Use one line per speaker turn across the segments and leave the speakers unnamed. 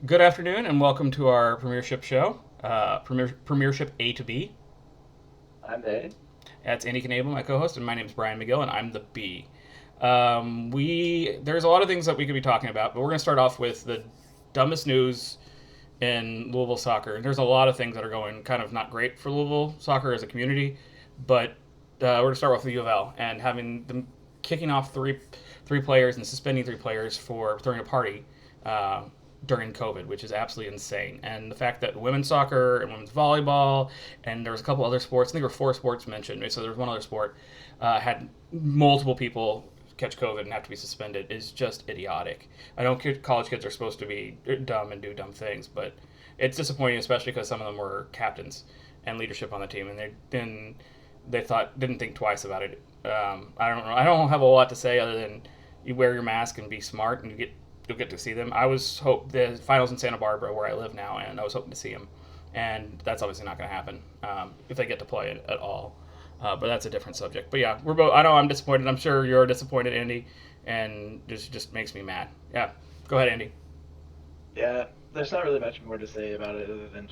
Good afternoon, and welcome to our Premiership show, Premiership A to B.
I'm Eddie.
That's Andy Knable, my co-host, and my name is Brian McGill, and I'm the B. There's a lot of things that we could be talking about, but we're going to start off with the dumbest news in Louisville soccer. And there's a lot of things that are going kind of not great for Louisville soccer as a community, but we're going to start off with U of L and having them kicking off three players and suspending three players for throwing a party. During COVID, which is absolutely insane. And the fact that women's soccer and women's volleyball, and there was a couple other sports, I think there were four sports mentioned, so there was one other sport, had multiple people catch COVID and have to be suspended is just idiotic. I know college kids are supposed to be dumb and do dumb things, but it's disappointing, especially because some of them were captains and leadership on the team, and didn't think twice about it. I don't know. I don't have a lot to say other than you wear your mask and be smart, and you'll get to see them. I was hope the finals in Santa Barbara, where I live now, and I was hoping to see them, and that's obviously not going to happen if they get to play it at all. But that's a different subject. But yeah, we're both. I know I'm disappointed. I'm sure you're disappointed, Andy, and just makes me mad. Yeah, go ahead, Andy.
Yeah, there's not really much more to say about it other than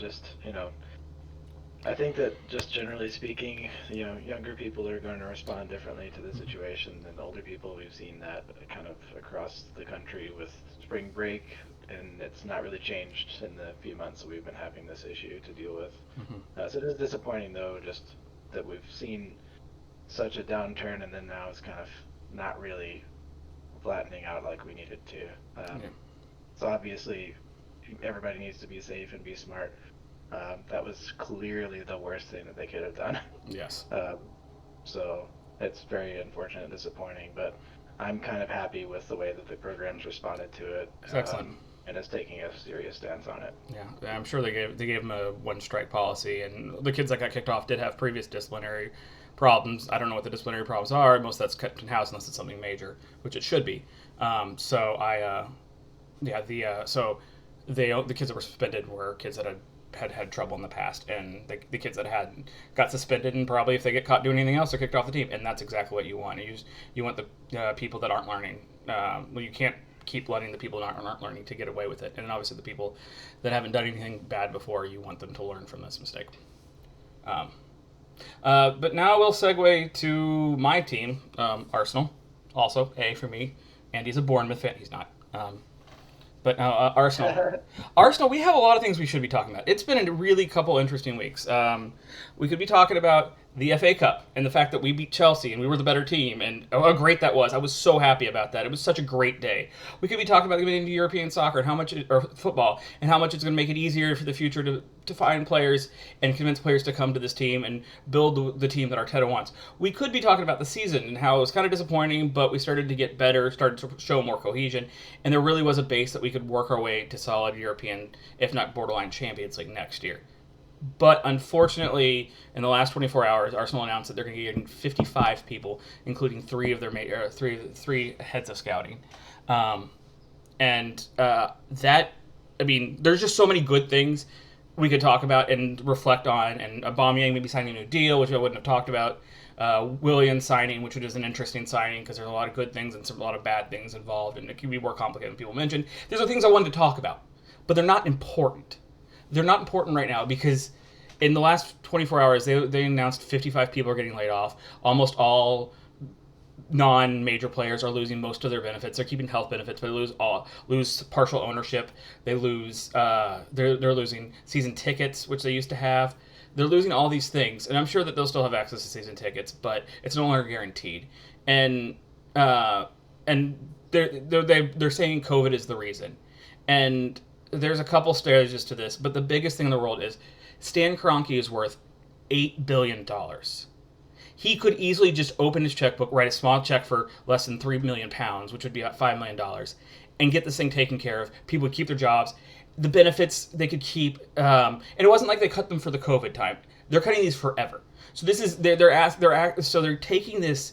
I think that just generally speaking, younger people are going to respond differently to the situation than older people. We've seen that kind of across the country with spring break, and it's not really changed in the few months that we've been having this issue to deal with.
Mm-hmm.
So it is disappointing, though, just that we've seen such a downturn, and then now it's kind of not really flattening out like we needed to.
Yeah.
So obviously, everybody needs to be safe and be smart. That was clearly the worst thing that they could have done.
Yes.
Um, so it's very unfortunate and disappointing, but I'm kind of happy with the way that the program's responded to it,
It's excellent.
and is taking a serious stance on it.
Yeah, I'm sure they gave him a one strike policy, and the kids that got kicked off did have previous disciplinary problems. I don't know what the disciplinary problems are. Most of that's kept in house unless it's something major, which it should be. So yeah, the kids that were suspended were kids that had trouble in the past, and the kids that had got suspended, and probably if they get caught doing anything else, they're kicked off the team, and that's exactly what you want. You want the people that aren't learning. Well, you can't keep letting the people that aren't learning to get away with it, and obviously the people that haven't done anything bad before, you want them to learn from this mistake. Um, but now we'll segue to my team, Arsenal. Also, A for me. Andy's a Bournemouth fan. He's not. But Arsenal. Arsenal, we have a lot of things we should be talking about. It's been a really couple interesting weeks. We could be talking about the FA Cup and the fact that we beat Chelsea and we were the better team and how great that was. I was so happy about that. It was such a great day. We could be talking about getting into European soccer and or football, and how much it's going to make it easier for the future to find players and convince players to come to this team and build the team that Arteta wants. We could be talking about the season and how it was kind of disappointing, but we started to get better, started to show more cohesion, and there really was a base that we could work our way to solid European, if not borderline Champions League next year. But unfortunately, in the last 24 hours, Arsenal announced that they're going to be getting 55 people, including three of their three heads of scouting, and that, I mean, there's just so many good things we could talk about and reflect on. And Aubameyang maybe signing a new deal, which I wouldn't have talked about. Williams signing, which is an interesting signing because there's a lot of good things and a lot of bad things involved, and it can be more complicated than people mentioned. These are things I wanted to talk about, but they're not important. They're not important right now because in the last 24 hours, they announced 55 people are getting laid off. Almost all non-major players are losing most of their benefits. They're keeping health benefits, but they lose partial ownership. They lose they're losing season tickets, which they used to have. They're losing all these things, and I'm sure that they'll still have access to season tickets, but it's no longer guaranteed. And and they're saying COVID is the reason, and there's a couple stages to this, but the biggest thing in the world is Stan Kroenke is worth $8 billion. He could easily just open his checkbook, write a small check for less than £3 million, which would be about $5 million, and get this thing taken care of. People would keep their jobs. The benefits they could keep, and it wasn't like they cut them for the COVID time. They're cutting these forever. So this is they're taking this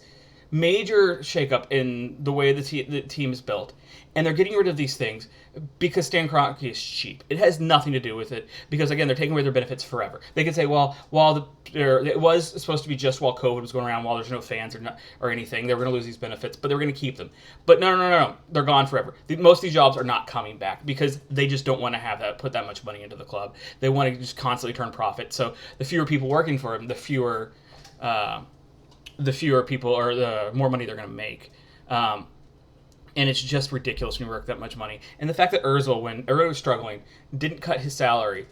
major shakeup in the way the team is built, and they're getting rid of these things because Stan Kroenke is cheap. It has nothing to do with it because, again, they're taking away their benefits forever. They could say, well, it was supposed to be just while COVID was going around, while there's no fans or anything, they were going to lose these benefits, but they were going to keep them. But no. They're gone forever. Most of these jobs are not coming back because they just don't want to put that much money into the club. They want to just constantly turn profit. So the fewer people working for them, the fewer people or the more money they're going to make. And it's just ridiculous when you work that much money. And the fact that Ozil, when everybody was struggling, didn't cut his salary,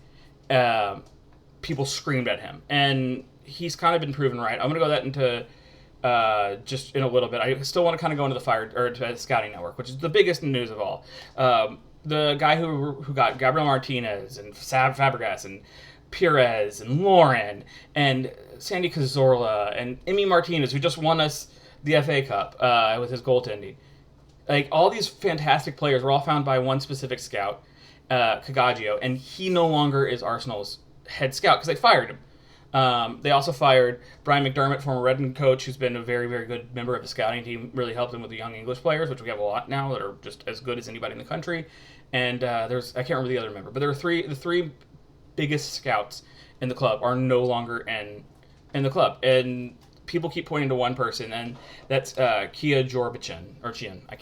people screamed at him. And he's kind of been proven right. I'm going to go that into just in a little bit. I still want to kind of go into the Scouting Network, which is the biggest news of all. The guy who got Gabriel Martinez and Fabregas and Pires and Lauren and Sandy Cazorla and Emi Martinez, who just won us the FA Cup with his goaltending. Like, all these fantastic players were all found by one specific scout, Cagaggio, and he no longer is Arsenal's head scout because they fired him. They also fired Brian McDermott, former Redden coach, who's been a very, very good member of the scouting team, really helped them with the young English players, which we have a lot now that are just as good as anybody in the country. And I can't remember the other member, but there are the three biggest scouts in the club are no longer in the club. And people keep pointing to one person, and that's Kia Jorbichin, or Chian. I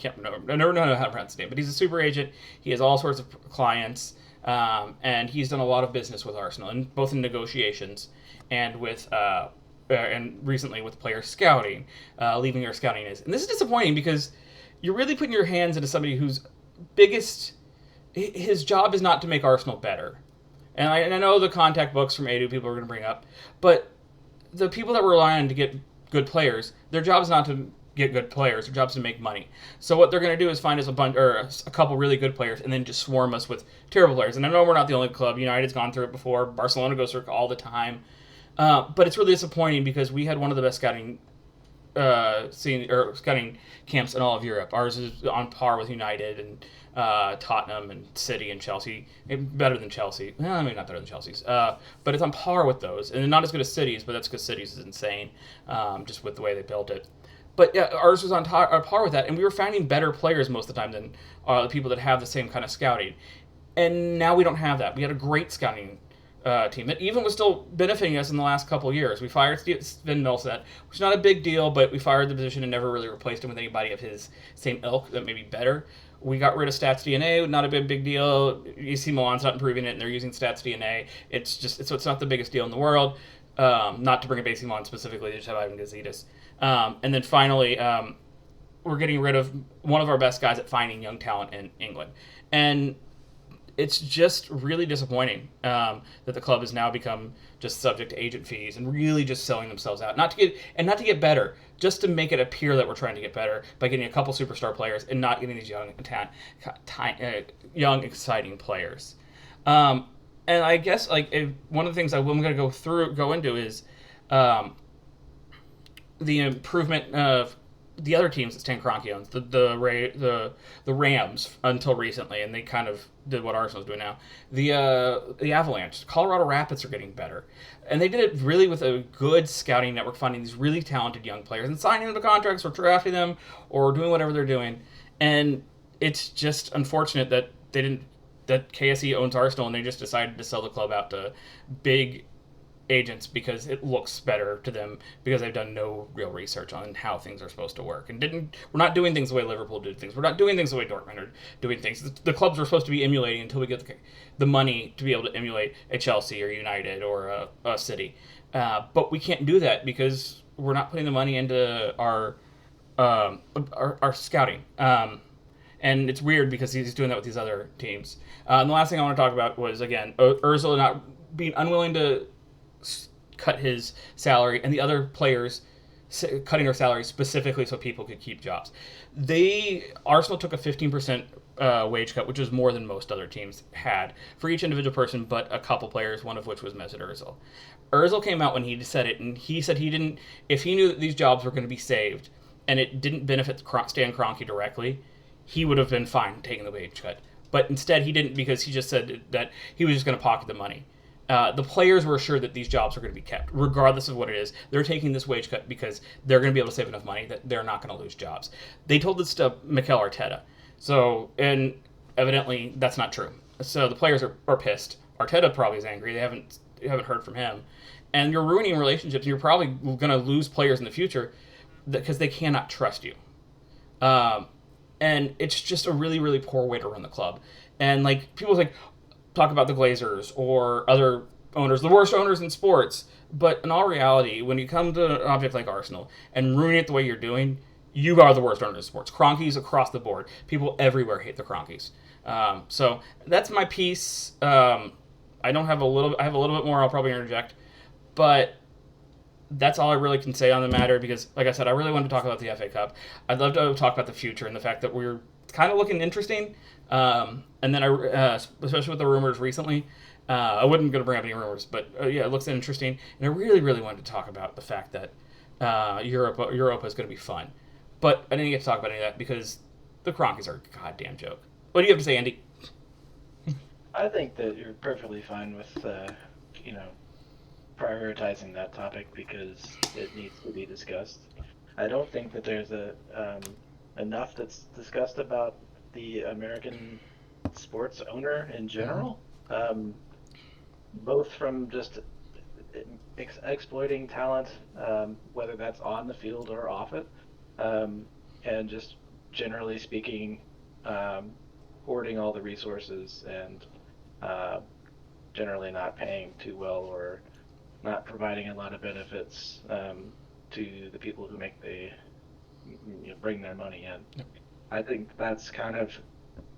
never know how to pronounce his name, but he's a super agent. He has all sorts of clients, and he's done a lot of business with Arsenal, and both in negotiations and with and recently with player scouting, leaving where scouting is. And this is disappointing because you're really putting your hands into somebody whose his job is not to make Arsenal better. And I know the contact books from Edu people are going to bring up, but the people that rely on to get good players, their job is not to get good players. Their job is to make money. So what they're going to do is find us a couple really good players and then just swarm us with terrible players. And I know we're not the only club. United's gone through it before. Barcelona goes through it all the time. But it's really disappointing because we had one of the best scouting camps in all of Europe. Ours is on par with United and Tottenham and City and Chelsea. Better than Chelsea. Well, maybe not better than Chelsea's. But it's on par with those. And not as good as City's, but that's because City's is insane, just with the way they built it. But yeah, ours was on par with that, and we were finding better players most of the time than the people that have the same kind of scouting. And now we don't have that. We had a great scouting team that even was still benefiting us in the last couple of years. We fired Sven Milstedt, which is not a big deal, but we fired the position and never really replaced him with anybody of his same ilk that may be better. We got rid of Stats DNA, not a big deal. AC Milan's not improving it, and they're using Stats DNA. It's not the biggest deal in the world. Not to bring up AC Milan specifically, they just have Ivan Gazidis. And then finally, we're getting rid of one of our best guys at finding young talent in England. And it's just really disappointing that the club has now become just subject to agent fees and really just selling themselves out. Not to get better, just to make it appear that we're trying to get better by getting a couple superstar players and not getting these young exciting players. And I guess one of the things I'm going to go into is the improvement of the other teams that Stan Kroenke owns, the Rams until recently, and they kind of did what Arsenal's doing now. The Avalanche, Colorado Rapids are getting better, and they did it really with a good scouting network, finding these really talented young players and signing them to contracts or drafting them or doing whatever they're doing. And it's just unfortunate that that KSE owns Arsenal and they just decided to sell the club out to big agents because it looks better to them because they've done no real research on how things are supposed to work and we're not doing things the way Liverpool did things. We're not doing things the way Dortmund are doing things. The clubs are supposed to be emulating until we get the money to be able to emulate a Chelsea or United or a City. But we can't do that because we're not putting the money into our scouting. And it's weird because he's doing that with these other teams. And the last thing I want to talk about was, again, Ozil not being unwilling to cut his salary and the other players cutting their salaries specifically so people could keep jobs. Arsenal took a 15% wage cut, which is more than most other teams had for each individual person, but a couple players, one of which was Mesut Ozil. Ozil came out when he said it, and he said if he knew that these jobs were going to be saved and it didn't benefit Stan Kroenke directly, he would have been fine taking the wage cut. But instead he didn't because he just said that he was just going to pocket the money. The players were assured that these jobs were going to be kept, regardless of what it is. They're taking this wage cut because they're going to be able to save enough money that they're not going to lose jobs. They told this to Mikel Arteta. So, and evidently that's not true. So the players are pissed. Arteta probably is angry. They haven't heard from him, and you're ruining relationships. And you're probably going to lose players in the future because they cannot trust you. And it's just a really, really poor way to run the club. And like people like talk about the Glazers or other owners, the worst owners in sports. But in all reality, when you come to an object like Arsenal and ruin it the way you're doing, you are the worst owners in sports. Cronkies across the board. People everywhere hate the Cronkies. So that's my piece. I don't have a little. I have a little bit more. I'll probably interject, but that's all I really can say on the matter because, like I said, I really wanted to talk about the FA Cup. I'd love to talk about the future and the fact that we're kind of looking interesting. And then especially with the rumors recently, I wasn't going to bring up any rumors, but yeah, it looks interesting. And I really, really wanted to talk about the fact that Europa is going to be fun. But I didn't get to talk about any of that because the Cronkies are a goddamn joke. What do you have to say, Andy?
I think that you're perfectly fine with, prioritizing that topic because it needs to be discussed. I don't think that there's enough that's discussed about the American sports owner in general, both from just exploiting talent, whether that's on the field or off it, and just generally speaking, hoarding all the resources and generally not paying too well or not providing a lot of benefits to the people who bring their money in. I think that's kind of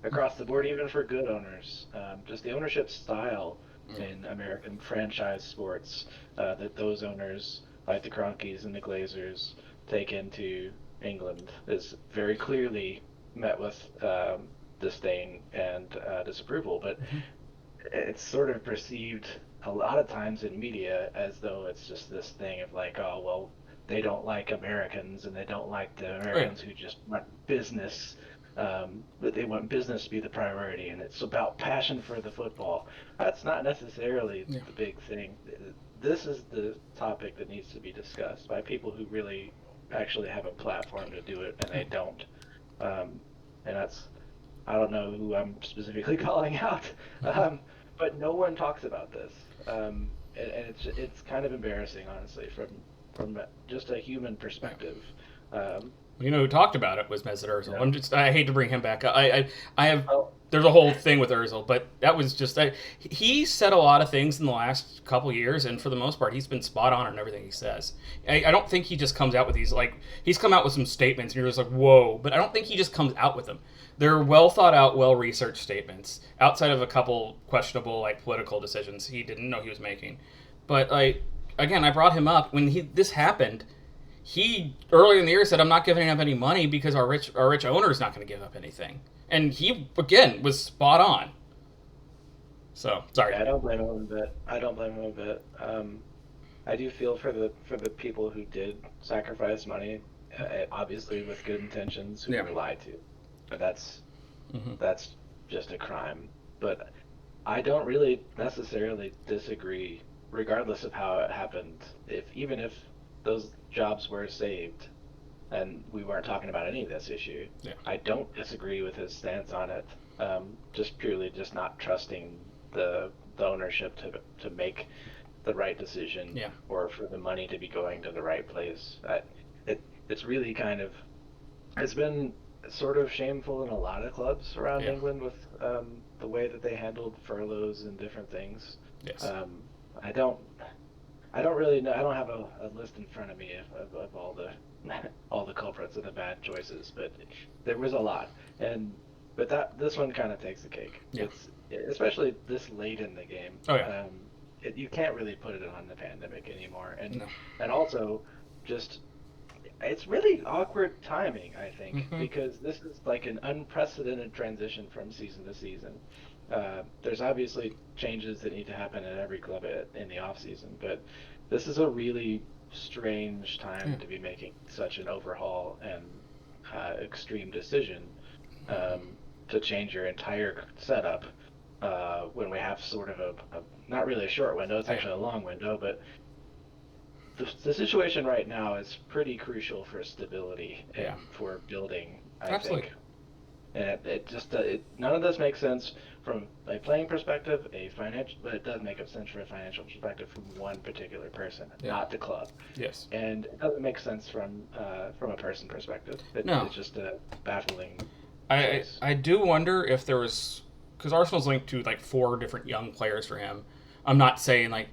across the board, even for good owners. Just the ownership style in American franchise sports that those owners, like the Cronkies and the Glazers, take into England is very clearly met with disdain and disapproval. But it's sort of perceived a lot of times in media as though it's just this thing of like, oh, well, they don't like Americans and they don't like the Americans who just want business, but they want business to be the priority and it's about passion for the football. That's not necessarily the big thing. This is the topic that needs to be discussed by people who really actually have a platform to do it and they don't. And that's, I don't know who I'm specifically calling out, but no one talks about this. And it's kind of embarrassing, honestly, from just a human perspective.
You know who talked about it was Mesut Ozil. I hate to bring him back. I have. There's a whole thing with Ozil, but that was just he said a lot of things in the last couple years, and for the most part, he's been spot on in everything he says. I don't think he just comes out with these he's come out with some statements, and you're just like, whoa. But I don't think he just comes out with them. They're well thought out, well researched statements. Outside of a couple questionable political decisions he didn't know he was making, but again, I brought him up when this happened. He earlier in the year said, "I'm not giving up any money because our rich owner is not going to give up anything," and he again was spot on. So sorry.
Yeah, I don't blame him a bit. I do feel for the people who did sacrifice money, obviously with good intentions, who were lied to. But that's just a crime. But I don't really necessarily disagree, regardless of how it happened. Even if those jobs were saved, and we weren't talking about any of this issue, I don't disagree with his stance on it. Just purely just not trusting the ownership to make the right decision, or for the money to be going to the right place. It's really kind of, it's been sort of shameful in a lot of clubs around England with the way that they handled furloughs and different things. I don't really know. I don't have a list in front of me of all the all the culprits and the bad choices, but there was a lot. But this one kind of takes the cake. It's especially this late in the game. You can't really put it on the pandemic anymore, and also just it's really awkward timing, I think, because this is like an unprecedented transition from season to season. There's obviously changes that need to happen at every club in the off season, but this is a really strange time to be making such an overhaul and extreme decision to change your entire setup when we have sort of a not really a short window, it's
Yeah.
actually a long window, but the situation right now is pretty crucial for stability and
Yeah.
for building, I
Absolutely.
think. And it just none of this makes sense from a playing perspective, a financial, but it does make sense from a financial perspective from one particular person,
Yeah.
not the club.
Yes.
And it doesn't make sense from a person perspective.
No.
It's just a baffling
I
choice.
I do wonder if there was, because Arsenal's linked to like 4 different young players for him. I'm not saying like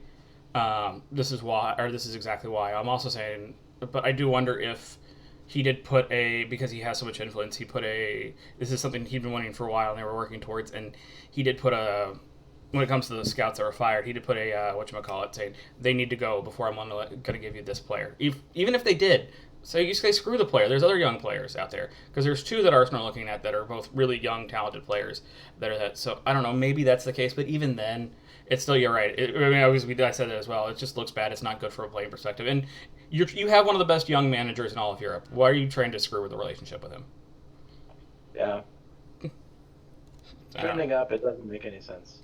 this is why or this is exactly why. I'm also saying, but I do wonder if he did put a, because he has so much influence. He put a, this is something he'd been wanting for a while and they were working towards, and he did put a, when it comes to the scouts that were fired, he did put a whatchamacallit, saying they need to go before I'm going to give you this player. Even if they did, so you say screw the player. There's other young players out there, because there's 2 that Arsenal are looking at that are both really young, talented players that are that. So I don't know, maybe that's the case, but even then, it's still, you're right. I mean, I said it as well. It just looks bad. It's not good from a playing perspective. And you have one of the best young managers in all of Europe. Why are you trying to screw with the relationship with him?
Yeah,
I don't know.
trending up, it doesn't make any sense.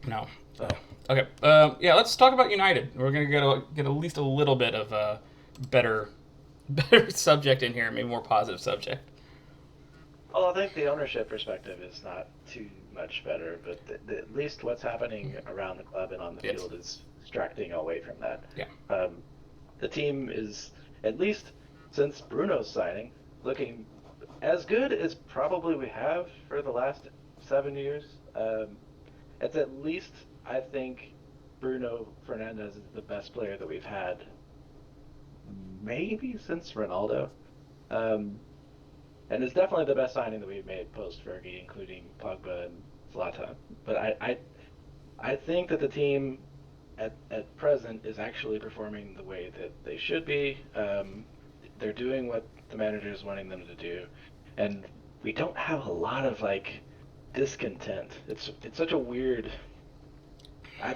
No. So,
So,
okay. Yeah, let's talk about United. We're gonna get at least a little bit of a better better subject in here, maybe more positive subject.
well, I think the ownership perspective is not too much better, but at least what's happening around the club and on the
Yes.
field is distracting away from that.
Yeah.
The team is, at least since Bruno's signing, looking as good as probably we have for the last 7 years. It's at least, I think, Bruno Fernandez is the best player that we've had maybe since Ronaldo. Um, and it's definitely the best signing that we've made post Fergie, including Pogba and Zlatan. But I think that the team at present is actually performing the way that they should be. They're doing what the manager is wanting them to do, and we don't have a lot of like discontent. It's such a weird.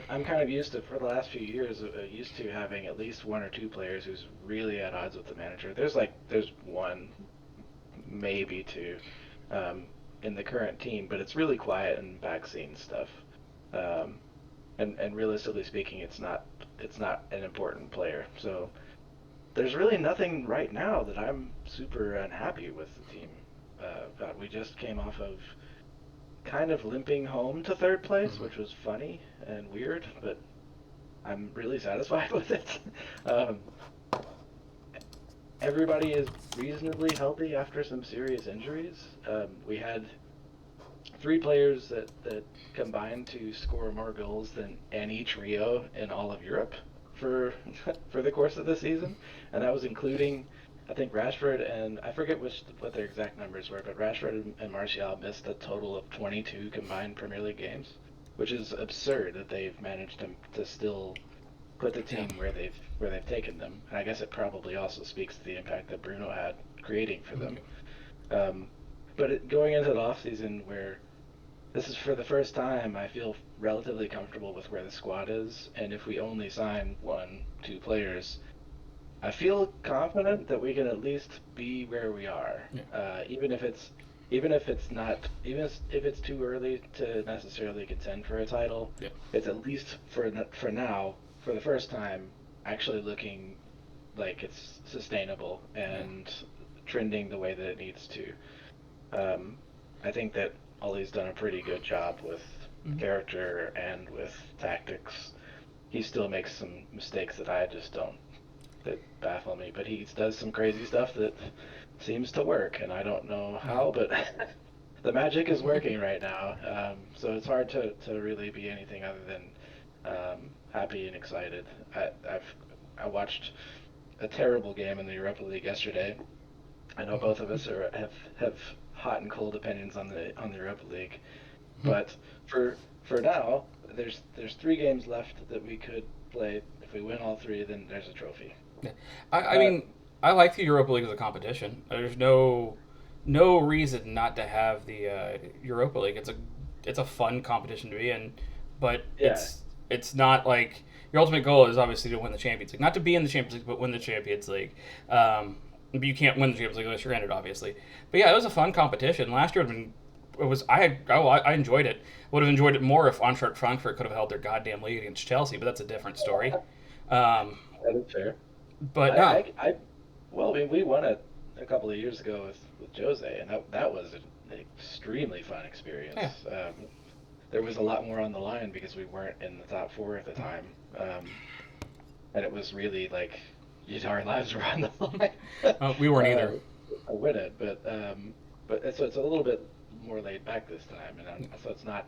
I'm kind of used to, for the last few years, used to having at least 1 or 2 players who's really at odds with the manager. There's one, maybe 2, um, in the current team, but it's really quiet and backseat stuff. Um, and realistically speaking, it's not an important player. So there's really nothing right now that I'm super unhappy with the team. God, we just came off of kind of limping home to third place,
Mm-hmm.
which was funny and weird, but I'm really satisfied with it. Um, Everybody is reasonably healthy after some serious injuries. We had 3 players that combined to score more goals than any trio in all of Europe for for the course of the season, and that was including, I think, Rashford, and I forget what their exact numbers were, but Rashford and Martial missed a total of 22 combined Premier League games, which is absurd that they've managed to still put the
Yeah.
team where they've taken them. And I guess it probably also speaks to the impact that Bruno had creating for them. Um, but going into the off season, where this is for the first time, I feel relatively comfortable with where the squad is, and if we only sign 1, 2 players, I feel confident that we can at least be where we are,
Yeah.
even if it's too early to necessarily contend for a title.
Yeah.
It's at least for now, for the first time, actually looking like it's sustainable
Yeah.
and trending the way that it needs to. Um, I think that Ollie's done a pretty good job with
Mm-hmm.
character and with tactics. He still makes some mistakes that I just don't, that baffle me, but he does some crazy stuff that seems to work, and I don't know how, but the magic is working right now. So it's hard to really be anything other than happy and excited. I watched a terrible game in the Europa League yesterday. I know both of us have hot and cold opinions on the Europa League, but for now, there's 3 games left that we could play. If we win all 3, then there's a trophy.
Yeah. I
Uh,
mean, I like the Europa League as a competition. There's no reason not to have the Europa League. It's a fun competition to be in, but
yeah,
it's not like your ultimate goal is obviously to win the Champions League, not to be in the Champions League, but win the Champions League. But you can't win the Champions League unless you're in it, obviously. But yeah, it was a fun competition. Last year would have been I enjoyed it. Would have enjoyed it more if Eintracht Frankfurt could have held their goddamn lead against Chelsea, but that's a different story. Um,
That is fair.
but no,
Well, we won it a couple of years ago with Jose, and that was an extremely fun experience.
yeah.
There was a lot more on the line because we weren't in the top four at the time, and it was really like our lives were on the line.
We weren't either.
I win it, but it's a little bit more laid back this time, and so it's not.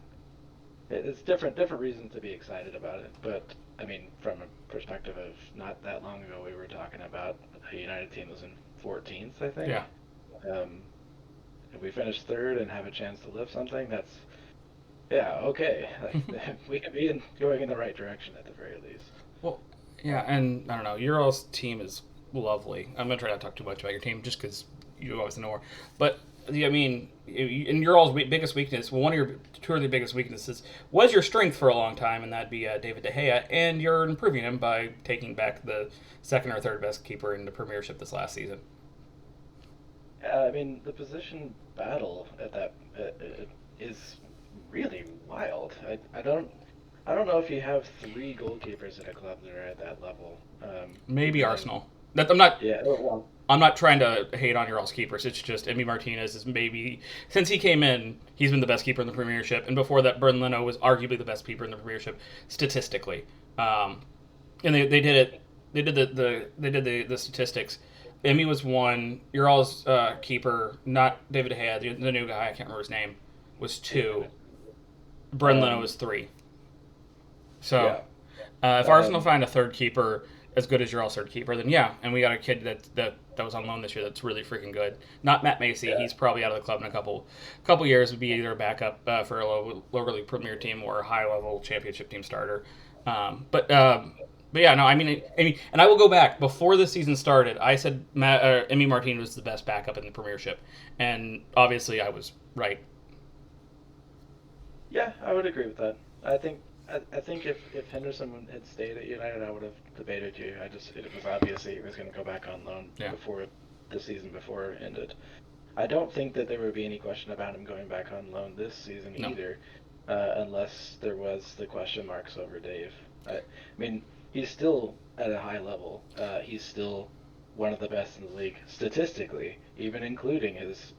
It's different reasons to be excited about it, but I mean, from a perspective of not that long ago, we were talking about a United team was in 14th, I think.
Yeah.
If we finish third and have a chance to lift something, that's okay. Like, we could be going in the right direction at the very least.
Well, yeah, and I don't know. Your all's team is lovely. I'm gonna try not to talk too much about your team, just because you obviously know more. But I mean, in your all's biggest weakness, well, one of your two or the biggest weaknesses was your strength for a long time, and that'd be David De Gea, and you're improving him by taking back the second or third best keeper in the Premiership this last season.
Yeah, I mean, the position battle at that is really wild. I don't know if you have three goalkeepers at a club that are at that level.
Maybe Arsenal. I'm not.
Yeah, well,
I'm not trying to hate on your all's keepers. It's just Emi Martinez is maybe, since he came in, he's been the best keeper in the Premiership, and before that, Bernd Leno was arguably the best keeper in the Premiership statistically. And they did it. They did the statistics. Emi was one. Your all's keeper, not David De Gea, the new guy, I can't remember his name, was two. Bernd Leno was three. So, if Arsenal find a third keeper as good as your all-third keeper, then yeah, and we got a kid that was on loan this year that's really freaking good. Not Matt Macy. Yeah. He's probably out of the club in a couple years. Would be either a backup for a lower league Premier team or a high-level championship team starter. But yeah, no, I mean, and I will go back. Before the season started, I said Emi Martinez was the best backup in the Premiership, and obviously I was right.
Yeah, I would agree with that. I think if Henderson had stayed at United, I would have debated you. It was obvious he was going to go back on loan before the season before it ended. I don't think that there would be any question about him going back on loan this season either, unless there was the question marks over Dave. I mean, he's still at a high level. He's still one of the best in the league statistically, even including his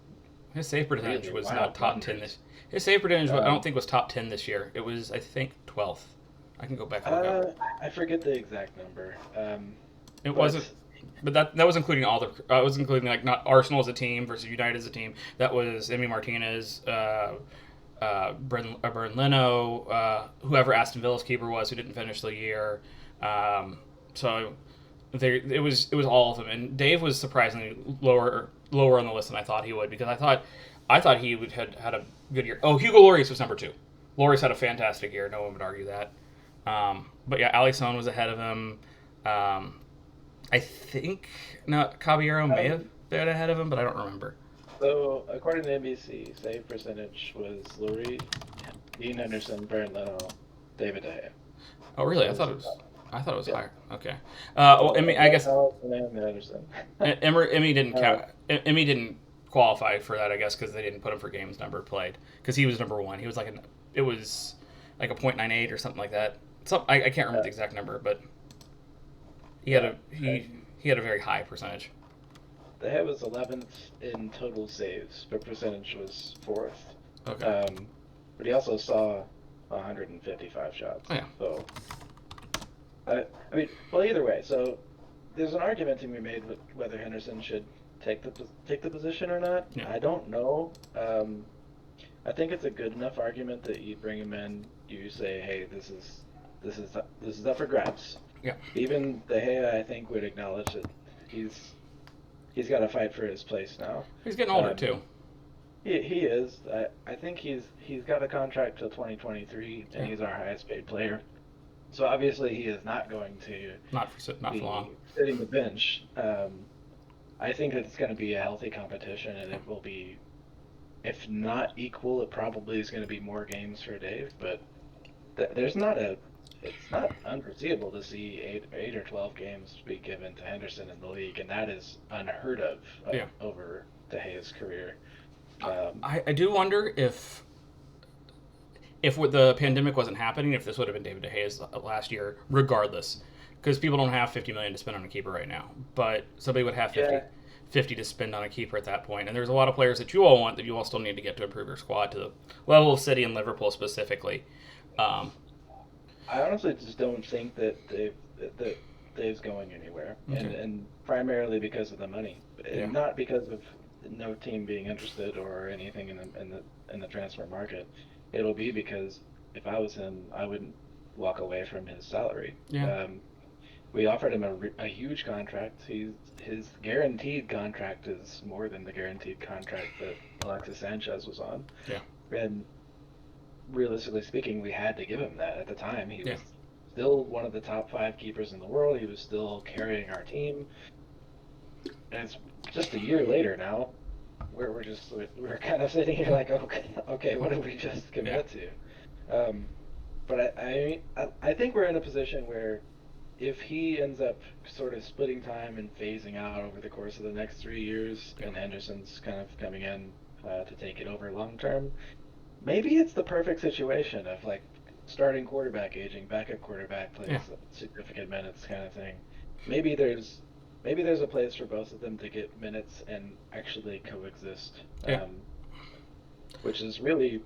save percentage was not top 10 His save percentage, I don't think, was top 10 this year. It was, I think, 12th. I can go back and look up.
I forget the exact number.
It wasn't, but that was including all the. It was including like not Arsenal as a team versus United as a team. That was Emi Martinez, Bernd Leno, whoever Aston Villa's keeper was who didn't finish the year. So it was all of them, and Dave was surprisingly lower on the list than I thought he would, because I thought he would had a good year. Oh, Hugo Lloris was number 2. Lloris had a fantastic year. No one would argue that. But yeah, Alisson was ahead of him. I think Caballero may have been ahead of him, but I don't remember.
So according to NBC, save percentage was Lloris, Dean Henderson, Bernd Leno, David De Gea.
Oh really? I thought it was higher. Okay. Well, I guess Emi didn't count. Emi didn't qualify for that, I guess, because they didn't put him for games number played. Because he was number 1. He was it was like a .98 or something like that. I can't remember the exact number, but he had a very high percentage.
The head was 11th in total saves, but percentage was 4th.
Okay.
But he also saw 155 shots.
Oh, yeah.
So, I mean, well, either way. So, there's an argument to be made with whether Henderson should take the position or not.
Yeah.
I don't know. I think it's a good enough argument that you bring him in. You say, hey, this is up for grabs.
Yeah.
Even De Gea, I think, would acknowledge that he's got to fight for his place now.
He's getting older too.
He is. I think he's got a contract till 2023, and he's our highest paid player. So obviously he is not going to
not for long
sitting the bench. I think that it's going to be a healthy competition, and it will be, if not equal, it probably is going to be more games for Dave. But it's not unforeseeable to see 8 or 12 games be given to Henderson in the league, and that is unheard of over De Gea's career.
I do wonder if with the pandemic wasn't happening, if this would have been David De Gea's last year, regardless, because people don't have 50 million to spend on a keeper right now, but somebody would have
Yeah,
50 to spend on a keeper at that point. And there's a lot of players that you all want that you all still need to get to improve your squad to the level of City and Liverpool specifically. Um,
I honestly just don't think that Dave's going anywhere,
okay.
and primarily because of the money,
Yeah.
and not because of no team being interested or anything in the transfer market. It'll be because if I was him, I wouldn't walk away from his salary.
Yeah.
We offered him a huge contract. His guaranteed contract is more than the guaranteed contract that Alexis Sanchez was on,
Yeah.
and realistically speaking, we had to give him that at the time. He
Yeah.
was still one of the top 5 keepers in the world. He was still carrying our team. And it's just a year later now, where we're kind of sitting here like, okay, what did we just
Yeah.
commit to? But I think we're in a position where if he ends up sort of splitting time and phasing out over the course of the next 3 years,
Yeah.
and Henderson's kind of coming in to take it over long term, maybe it's the perfect situation of like starting quarterback aging, backup quarterback plays
Yeah.
significant minutes kind of thing. Maybe there's maybe there's a place for both of them to get minutes and actually coexist,
Yeah.
which is really,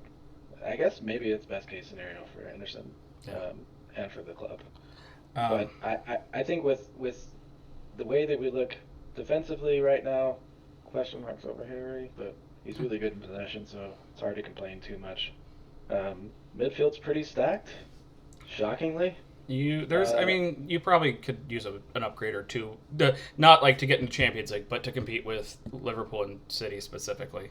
I guess maybe it's best case scenario for Anderson
Yeah.
and for the club.
Um,
But I think with the way that we look defensively right now, question marks over Harry, but he's really good in possession, so it's hard to complain too much. Midfield's pretty stacked, shockingly.
I
Uh,
mean, you probably could use an upgrade or two, not like to get into Champions League, but to compete with Liverpool and City specifically.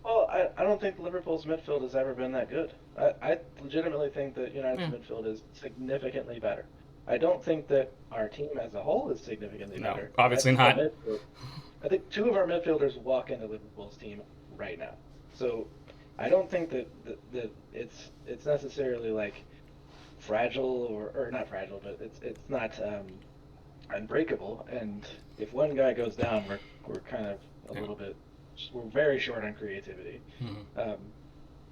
well, I don't think Liverpool's midfield has ever been that good. I legitimately think that United's
Yeah.
midfield is significantly better. I don't think that our team as a whole is significantly
No,
better. I
obviously
think our
not.
midfield I think 2 of our midfielders walk into Liverpool's team right now. So I don't think that it's necessarily like fragile or not fragile, but it's not unbreakable. And if one guy goes down, we're kind of a
Yeah.
little bit we're very short on creativity.
Mhm.
Um,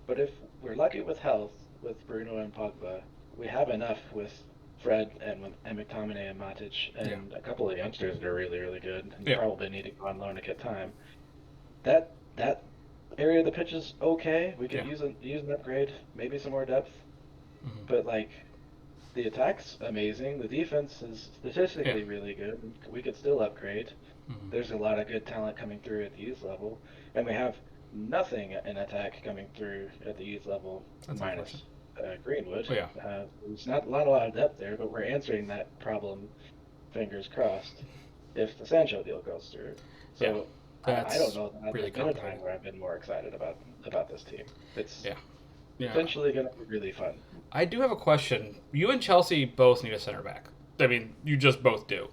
but if we're lucky with health with Bruno and Pogba, we have enough with Fred and McTominay and Matic
Yeah.
and a couple of youngsters that are really really good and
Yeah.
probably need to go on loan to get time. That area of the pitch is okay. We could
Yeah.
use an upgrade, maybe some more depth,
Mhm.
but like the attack's amazing. The defense is
Yeah.
statistically really good. We could still upgrade.
Mhm.
There's a lot of good talent coming through at the youth level, and we have nothing in attack coming through at the youth level
That's unfortunate.
minus Greenwood.
But yeah.
There's not a lot of depth there, but we're answering that problem, fingers crossed, if the Sancho deal goes through.
Yeah.
So I don't
That's
know that
really
there's been a
complicated.
time where I've been more excited about this team. It's
Yeah. Yeah.
potentially going to be really fun.
I do have a question. You and Chelsea both need a center back. I mean, you just both do.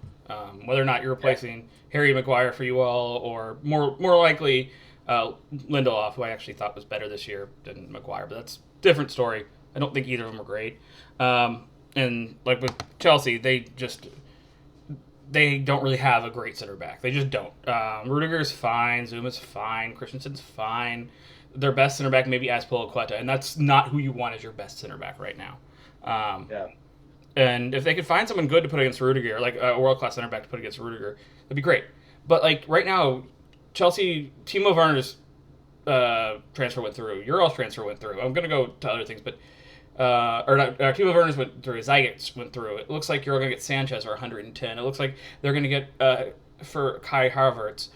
Whether or not you're
Yeah.
replacing Harry Maguire for you all, or more likely Lindelof, who I actually thought was better this year than Maguire, but that's a different story. I don't think either of them are great. And like with Chelsea, they don't really have a great center back. They just don't. Rudiger's fine. Zuma's fine. Christensen's fine. Their best center back maybe Azpilicueta, and that's not who you want as your best center back right now. Um,
Yeah.
and if they could find someone good to put against Rudiger, like a world class center back to put against Rudiger, that'd be great. But like right now, Chelsea, Timo Werner's transfer went through. Your all's transfer went through. I'm gonna go to other things, but or not. Timo Werner's went through. Zagat's went through. It looks like you're gonna get Sanchez or 110. It looks like they're gonna get for Kai Havertz.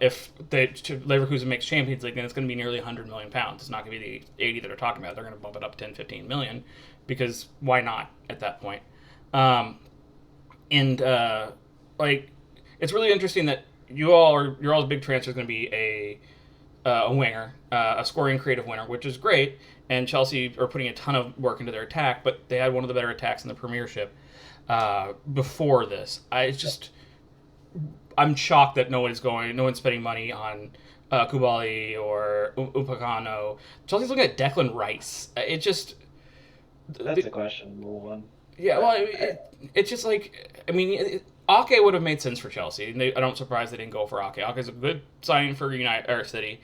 If Leverkusen makes Champions League, then it's going to be nearly 100 million pounds. It's not going to be the 80 that they're talking about. They're going to bump it up 10, 15 million because why not at that point? And like it's really interesting that your all's big transfer is going to be a winger, a scoring creative winner, which is great. And Chelsea are putting a ton of work into their attack, but they had one of the better attacks in the Premiership before this. I'm shocked that no one's spending money on Kubali or Upamecano. Chelsea's looking at Declan Rice. It just,
That's a questionable one.
yeah. Well,
I,
it's just like Ake would have made sense for Chelsea. And I'm surprised they didn't go for Ake. Ake's a good signing for United or City.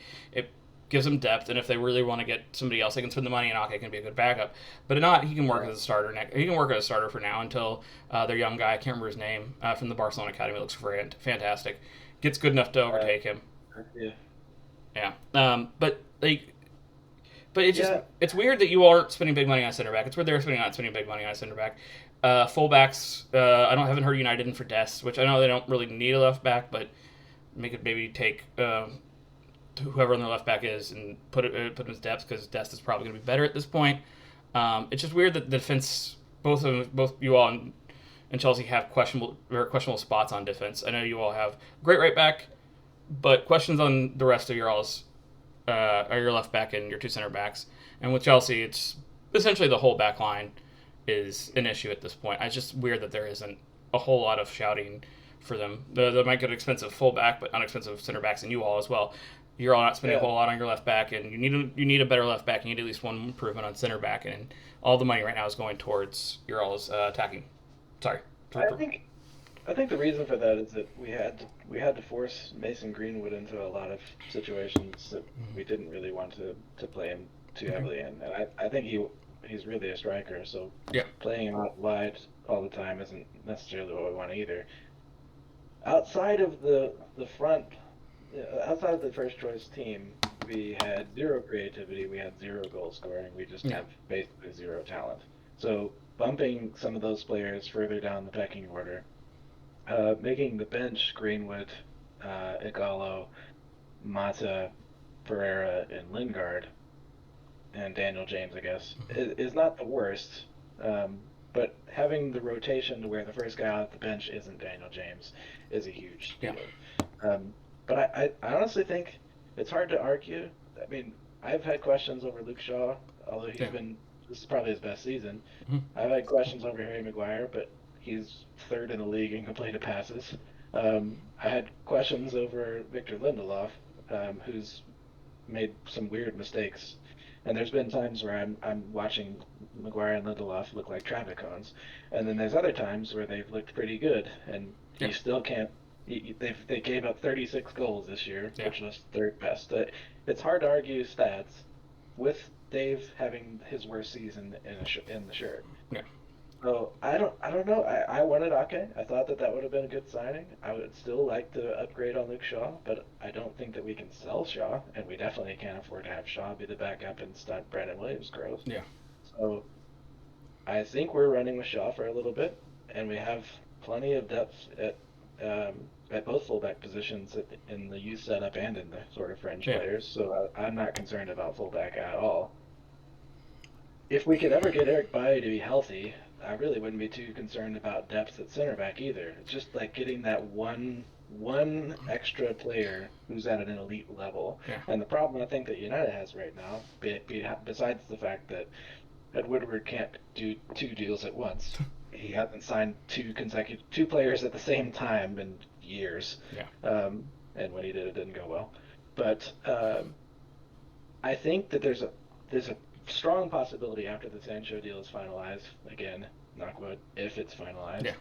gives them depth, and if they really want to get somebody else, they can spend the money, and Ake can be a good backup. But if not, he can work as a starter. He can work as a starter for now until their young guy, I can't remember his name, from the Barcelona Academy, looks fantastic, gets good enough to overtake him.
Yeah.
Yeah. But it's just it's weird that you aren't spending big money on center back. It's weird they're spending big money on center back. Fullbacks, haven't heard United in for Dest, which I know they don't really need a left back, but maybe take whoever on the left back is and put him as Dest, because Dest is probably going to be better at this point. It's just weird that the defense, both you all and Chelsea have questionable spots on defense. I know you all have great right back, but questions on the rest of your all's. Are your left back and your two center backs. And with Chelsea, it's essentially the whole back line is an issue at this point. It's just weird that there isn't a whole lot of shouting for them. They might get an expensive fullback, but inexpensive center backs, and you all as well. You're all not spending a whole lot on your left back, and you need a better left back. You need at least one improvement on center back, and all the money right now is going towards your all's attacking. Sorry.
I think the reason for that is that we had to force Mason Greenwood into a lot of situations that we didn't really want to play him too heavily in. And I think he's really a striker, so playing him out wide all the time isn't necessarily what we want either. Outside of the front, outside of the first choice team, we had zero creativity, we had zero goal scoring, we just have basically zero talent. So bumping some of those players further down the pecking order, making the bench Greenwood, Igalo, Mata, Pereira, and Lingard, and Daniel James, I guess, is not the worst. But having the rotation to where the first guy off the bench isn't Daniel James is a huge deal. But I honestly think it's hard to argue. I mean, I've had questions over Luke Shaw, although this is probably his best season. I've had questions over Harry Maguire, but he's third in the league in completed passes. I had questions over Victor Lindelof, who's made some weird mistakes. And there's been times where I'm watching Maguire and Lindelof look like traffic cones. And then there's other times where they've looked pretty good, and you still can't. They gave up 36 goals this year, which was third best. It's hard to argue stats with Dave having his worst season in the shirt.
Yeah.
So I don't know. I wanted Ake. I thought that would have been a good signing. I would still like to upgrade on Luke Shaw, but I don't think that we can sell Shaw, and we definitely can't afford to have Shaw be the backup and stunt Brandon Williams' growth.
Yeah.
So I think we're running with Shaw for a little bit, and we have plenty of depth at both fullback positions in the youth setup and in the sort of fringe players. So I'm not concerned about fullback at all. If we could ever get Eric Bailly to be healthy, I really wouldn't be too concerned about depth at center back either. It's just like getting that one extra player who's at an elite level.
Yeah.
And the problem I think that United has right now, besides the fact that Ed Woodward can't do two deals at once, he hasn't signed two players at the same time in years.
Yeah.
And when he did, it didn't go well. But I think that there's a strong possibility after the Sancho deal is finalized, again, knock wood, if it's finalized.
Yeah,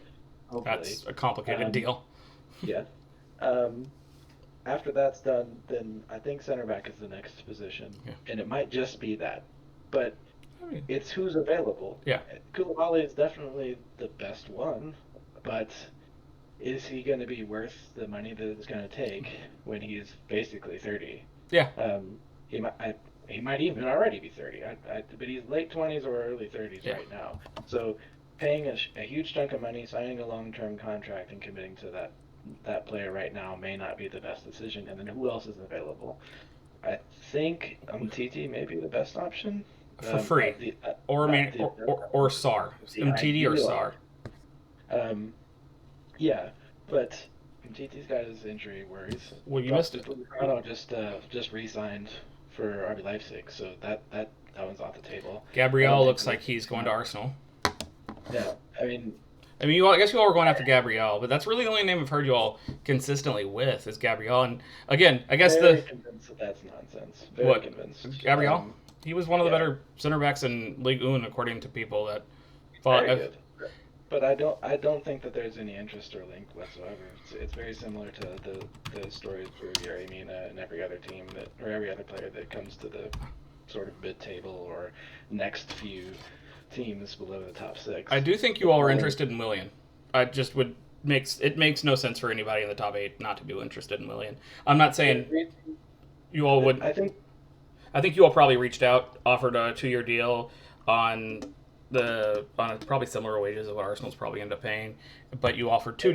hopefully.
that's a complicated deal.
Yeah. After that's done, then I think center back is the next position, and it might just be that. But it's who's available.
Yeah.
Koulibaly is definitely the best one, but is he going to be worth the money that it's going to take when he's basically 30?
Yeah.
He might even already be 30, but he's late 20s or early 30s right now. So paying a huge chunk of money, signing a long-term contract, and committing to that player right now may not be the best decision. And then who else is available? I think Umtiti may be the best option.
For free. Or Sarr. Umtiti or Sarr.
Yeah, but Umtiti's got his injury worries.
Well, you missed it.
Just re-signed for RB Leipzig, so that one's off the table.
Gabriel looks like he's going to Arsenal.
Yeah, I mean,
I guess you all were going after Gabriel, but that's really the only name I've heard you all consistently with is Gabriel. And again, I guess
very convinced that that's nonsense. Very convinced.
Gabriel? He was one of the better center backs in Ligue 1, according to people that thought.
Very good. but I don't think that there's any interest or link whatsoever. It's very similar to the stories for Yerry Mina and every other team that, or every other player that comes to the sort of mid-table or next few teams below the top six.
I do think you all are interested in Willian. I just would makes no sense for anybody in the top 8 not to be interested in Willian. I'm not saying you all would. I think you all probably reached out, offered a 2-year deal on probably similar wages of what Arsenal's probably end up paying, but you offered 2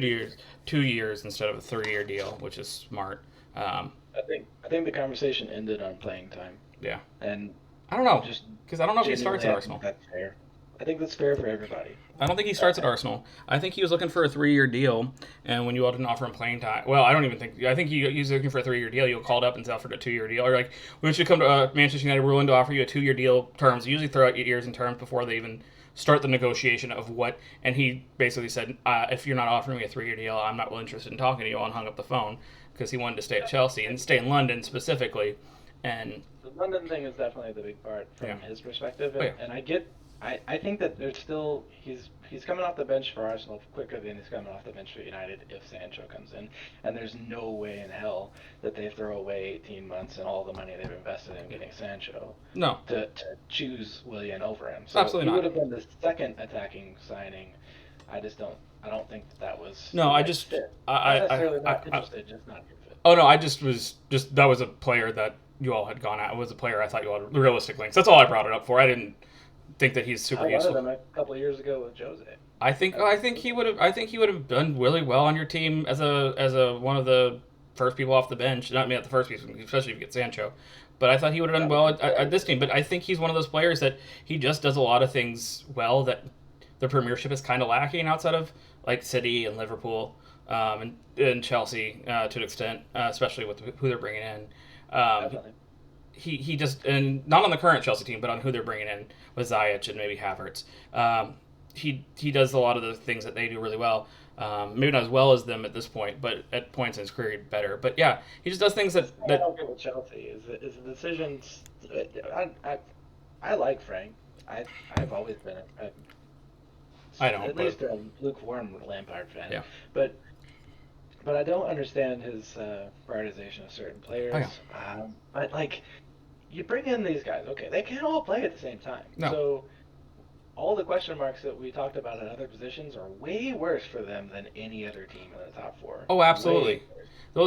years instead of a 3-year deal, which is smart.
I think the conversation ended on playing time.
Yeah,
and
I don't know,
just
because I don't know if he starts at
genuinely,
Arsenal.
that's fair. I think that's fair for everybody.
I don't think he starts at Arsenal. I think he was looking for a 3-year deal, and when you all didn't offer him playing time, well, I don't even think. I think he was looking for a 3-year deal. You called up and offered a 2-year deal, or like, when you come to Manchester United, we're willing to offer you a 2-year deal terms. You usually throw out 8 years in terms before they even start the negotiation of what. And he basically said, if you're not offering me a 3-year deal, I'm not really interested in talking to you, and hung up the phone because he wanted to stay at Chelsea and stay in London specifically. And
the London thing is definitely the big part from his perspective,
Oh, yeah.
and I think that there's still he's coming off the bench for Arsenal quicker than he's coming off the bench for United if Sancho comes in, and there's no way in hell that they throw away 18 months and all the money they've invested in getting Sancho
no,
to choose Willian over him. So
Absolutely
he
not.
would have been the second attacking signing. I don't think that was
No,
the
I
right
just-
fit.
I-
Not necessarily not
I-
interested, just not your fit.
oh no, I just was that was a player that you all had gone at. It was a player I thought you all had realistic links. That's all I brought it up for. I didn't think that he's super
I wanted
useful.
him a couple of years ago with Jose.
I think he would have done really well on your team as a one of the first people off the bench. Not me at the first piece, especially if you get Sancho. But I thought he would have done well at this team. But I think he's one of those players that he just does a lot of things well that the Premiership is kind of lacking outside of like City and Liverpool and Chelsea to an extent, especially with who they're bringing in.
Definitely.
He just, and not on the current Chelsea team, but on who they're bringing in with Ziyech and maybe Havertz. He does a lot of the things that they do really well. Maybe not as well as them at this point, but at points in his career better. But yeah, he just does things
I
that
don't get with Chelsea is the decisions. I like Frank. I've always been
I don't,
at
but-
least a lukewarm Lampard fan.
Yeah.
But I don't understand his prioritization of certain players.
Oh, yeah.
But like, you bring in these guys, okay? They can't all play at the same time.
No.
So all the question marks that we talked about at other positions are way worse for them than any other team in the top 4.
Oh, absolutely.
Way worse.
Well,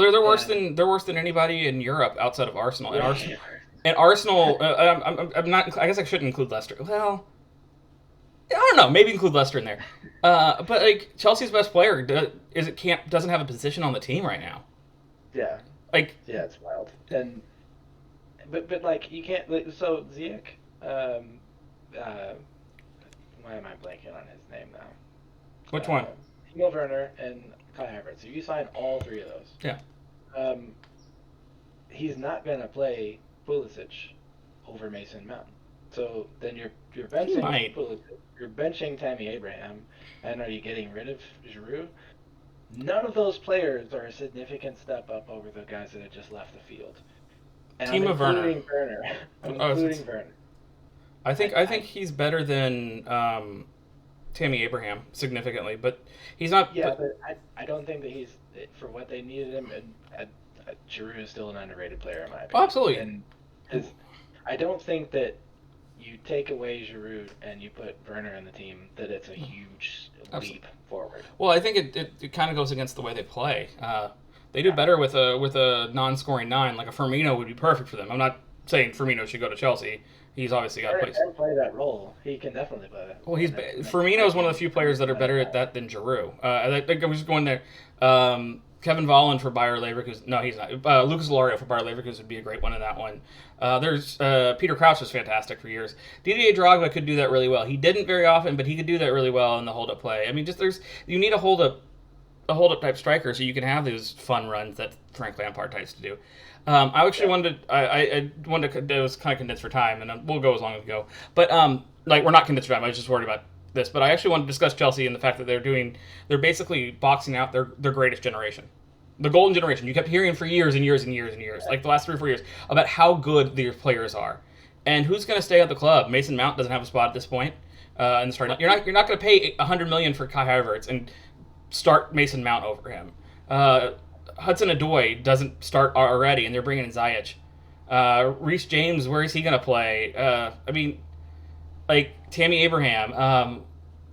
they're worse than anybody in Europe outside of Arsenal. And
Way
Arsenal,
worse.
and Arsenal, I'm not. I guess I shouldn't include Leicester. Well, I don't know. Maybe include Leicester in there. But like Chelsea's best player doesn't have a position on the team right now.
Yeah.
Like,
Yeah, it's wild. And but like you can't. So Ziyech, why am I blanking on his name now?
which one?
Timo Werner and Kai Havertz. If you sign all 3 of those,
Yeah.
he's not gonna play Pulisic over Mason Mount. So then you're benching
might.
Pulisic, you're benching Tammy Abraham, and are you getting rid of Giroud? None of those players are a significant step up over the guys that had just left the field. And
Timo Werner.
including Werner. I'm
Oh,
including Werner.
I think he's better than Tammy Abraham significantly, but he's not.
Yeah, but I don't think that he's for what they needed him. And Giroud is still an underrated player in my opinion.
Oh, absolutely.
And I don't think that you take away Giroud and you put Werner in the team that it's a huge leap forward.
Well, I think it kind of goes against the way they play. They do better with a non-scoring 9. Like a Firmino would be perfect for them. I'm not saying Firmino should go to Chelsea. He's obviously got
Werner
place.
can play that role. He can definitely play that.
Well,
And
Firmino is one of the few players that are better at that than Giroud. I think I was just going there. Kevin Volland for Bayer Leverkusen. No, he's not. Lucas Lorio for Bayer Leverkusen would be a great one in that one. There's Peter Crouch was fantastic for years. Didier Drogba could do that really well. He didn't very often, but he could do that really well in the hold-up play. I mean, you need a hold-up type striker so you can have those fun runs that Frank Lampard tries to do. I actually wanted to. I wanted to. It was kind of condensed for time, and we'll go as long as we go. But like we're not condensed for time. I was just worried about this. But I actually wanted to discuss Chelsea and the fact that they're basically boxing out their greatest generation, the golden generation. You kept hearing for years and years and years and years, like the last 3 or 4 years, about how good these players are, and who's going to stay at the club. Mason Mount doesn't have a spot at this point. in the starting. You're not going to pay $100 million for Kai Havertz and start Mason Mount over him. Hudson-Odoi doesn't start already, and they're bringing in Ziyech. Reece James, where is he going to play? I mean, like Tammy Abraham.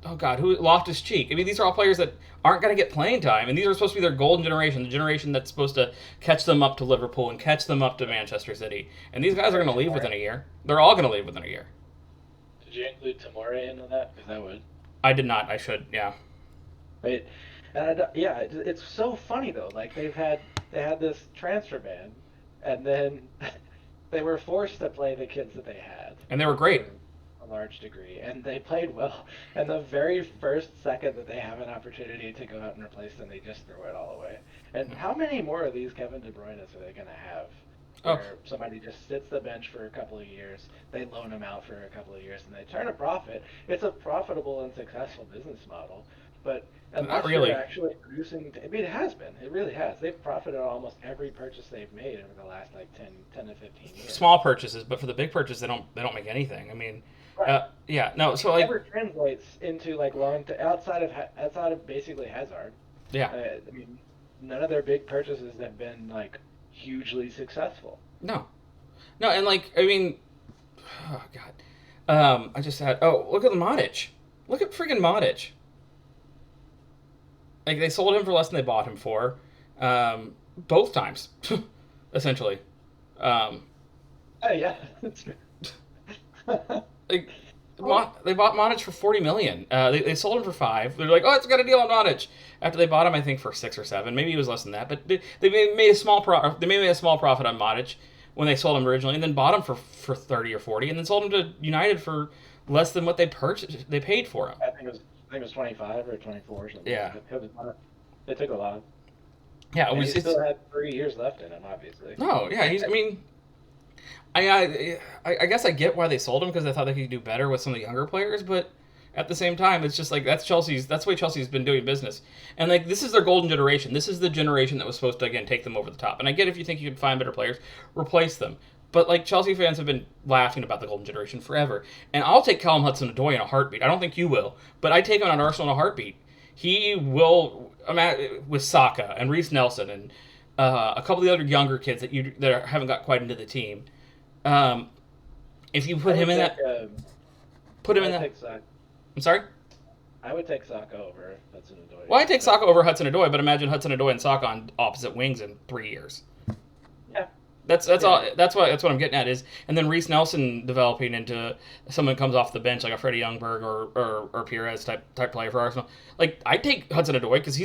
Oh God, who Loftus-Cheek. I mean, these are all players that aren't going to get playing time, and these are supposed to be their golden generation, the generation that's supposed to catch them up to Liverpool and catch them up to Manchester City. And these guys are going to leave within a year. They're all going to leave within a year.
Did you include Tomori into that? Because I would.
I did not. I should. Yeah.
Right. And yeah, it's so funny though. Like they had this transfer ban, and then they were forced to play the kids that they had,
And they were great.
a large degree, and they played well. And the very first second that they have an opportunity to go out and replace them, they just throw it all away. And how many more of these Kevin De Bruyne's are they going to have? Where somebody just sits the bench for a couple of years, they loan them out for a couple of years, and they turn a profit. It's a profitable and successful business model, but unless
really.
you're actually producing, I mean, it has been. It really has. They've profited on almost every purchase they've made over the last like 10 to 15 years.
Small purchases, but for the big purchase, they don't make anything. I mean,
Right.
yeah, no. So
It
like,
never translates into like long to outside of basically Hazard.
yeah,
I mean, none of their big purchases have been like hugely successful.
no, and like, I mean, oh God, I just had. Oh, look at the Modric. Look at friggin' Modric. Like they sold him for less than they bought him for, both times, essentially. Um,
Oh yeah, that's true.
like they bought Modric for $40 million. They sold him for $5 million. They're like, oh, it's got a deal on Modric. After they bought him, I think for 6 or 7, maybe it was less than that. But they made a small profit. They made a small profit on Modric when they sold him originally, and then bought him for 30 or 40, and then sold him to United for less than what they paid for him.
I think it was 25 or 24 or something.
Yeah.
It took a lot.
Yeah,
And he still had 3 years left in him, obviously.
No, yeah, I mean, I guess I get why they sold him because they thought they could do better with some of the younger players, but at the same time, it's just like that's the way Chelsea's been doing business, and like this is their golden generation. This is the generation that was supposed to again take them over the top. And I get if you think you can find better players, replace them. But like Chelsea fans have been laughing about the golden generation forever, and I'll take Callum Hudson-Odoi in a heartbeat. I don't think you will, but I take him on Arsenal in a heartbeat. He will with Saka and Reece Nelson and a couple of the other younger kids that haven't got quite into the team. If you put him in that, I'm sorry.
I would take Saka over Hudson-Odoi.
Well, I take Saka over Hudson-Odoi, but imagine Hudson-Odoi and Saka on opposite wings in 3 years.
Yeah.
That's all. That's what I'm getting at is, and then Reece Nelson developing into someone who comes off the bench like a Freddie Ljungberg or Pires type player for Arsenal. Like I take Hudson-Odoi because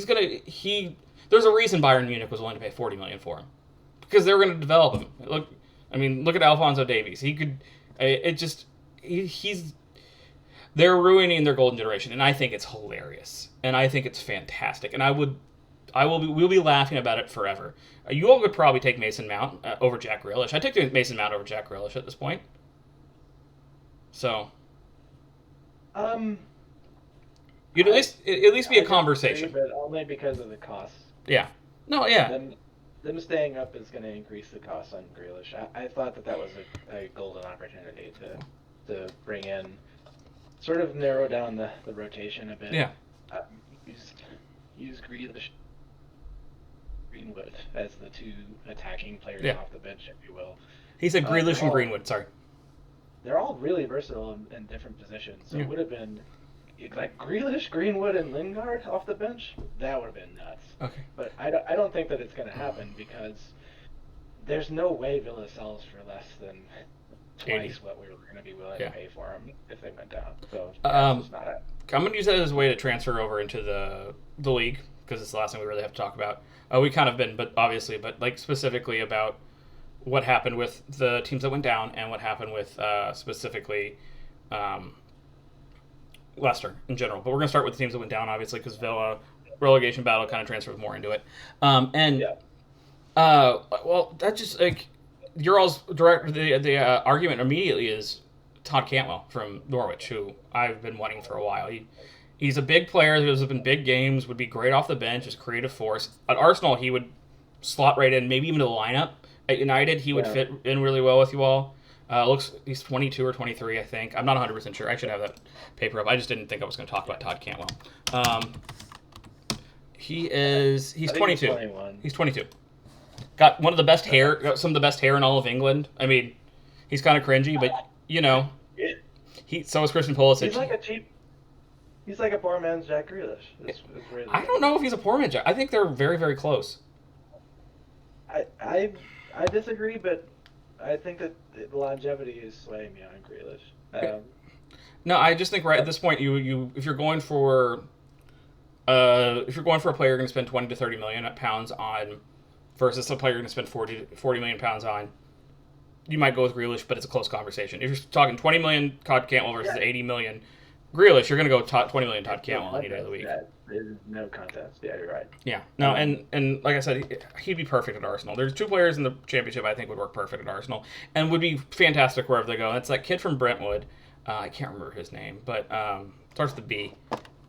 there's a reason Bayern Munich was willing to pay $40 million for him because they were going to develop him. Look at Alphonso Davies. They're ruining their golden generation, and I think it's hilarious, and I think it's fantastic, and we'll be laughing about it forever. You all would probably take Mason Mount over Jack Grealish. I take Mason Mount over Jack Grealish at this point. So, you'd at least be a conversation,
but only because of the costs.
Yeah. No. Yeah.
Them staying up is going to increase the costs on Grealish. I thought that was a golden opportunity to bring in, sort of narrow down the rotation a bit.
Yeah.
Use Grealish, Greenwood as the two attacking players off the bench, if you will.
He said Grealish and Greenwood. Sorry.
They're all really versatile in different positions. So it would have been like Grealish, Greenwood, and Lingard off the bench. That would have been nuts.
Okay.
But I don't think that it's going to happen because there's no way Villa sells for less than twice what we were going to be willing to pay for them if they went down. So it's not it.
I'm going to use that as a way to transfer over into the league because it's the last thing we really have to talk about. We kind of been, but like specifically about what happened with the teams that went down and what happened with specifically Leicester in general. But we're going to start with the teams that went down, obviously, because Villa relegation battle kind of transfers more into it. Well, that just like your all's direct the argument immediately is Todd Cantwell from Norwich, who I've been wanting for a while. He's a big player who's in big games, would be great off the bench, is creative force. At Arsenal, he would slot right in, maybe even to the lineup. At United, he would fit in really well with you all. Looks he's 22 or 23, I think. I'm not 100% sure. I should have that paper up. I just didn't think I was going to talk about Todd Cantwell. He's 22.
21.
He's 22. Got one of the best hair, got some of the best hair in all of England. I mean, he's kind of cringy, but so is Christian Pulisic.
He's like a poor man's Jack Grealish. Really
I don't know if he's a poor man. I think they're very, very close.
I disagree, but I think that the longevity is swaying me on Grealish.
No, I just think right at this point, if you're going for a player you're going to spend 20 to 30 million pounds on, versus a player you're going to spend 40 million pounds on, you might go with Grealish, but it's a close conversation. If you're talking 20 million Todd Cantwell versus 80 million Grealish, you're going to go 20 million Todd Cantwell any day of the week.
There's no contest. Yeah, you're right.
Yeah. No, and like I said, he'd be perfect at Arsenal. There's two players in the championship I think would work perfect at Arsenal and would be fantastic wherever they go. That's that kid from Brentwood. I can't remember his name, but starts with a B.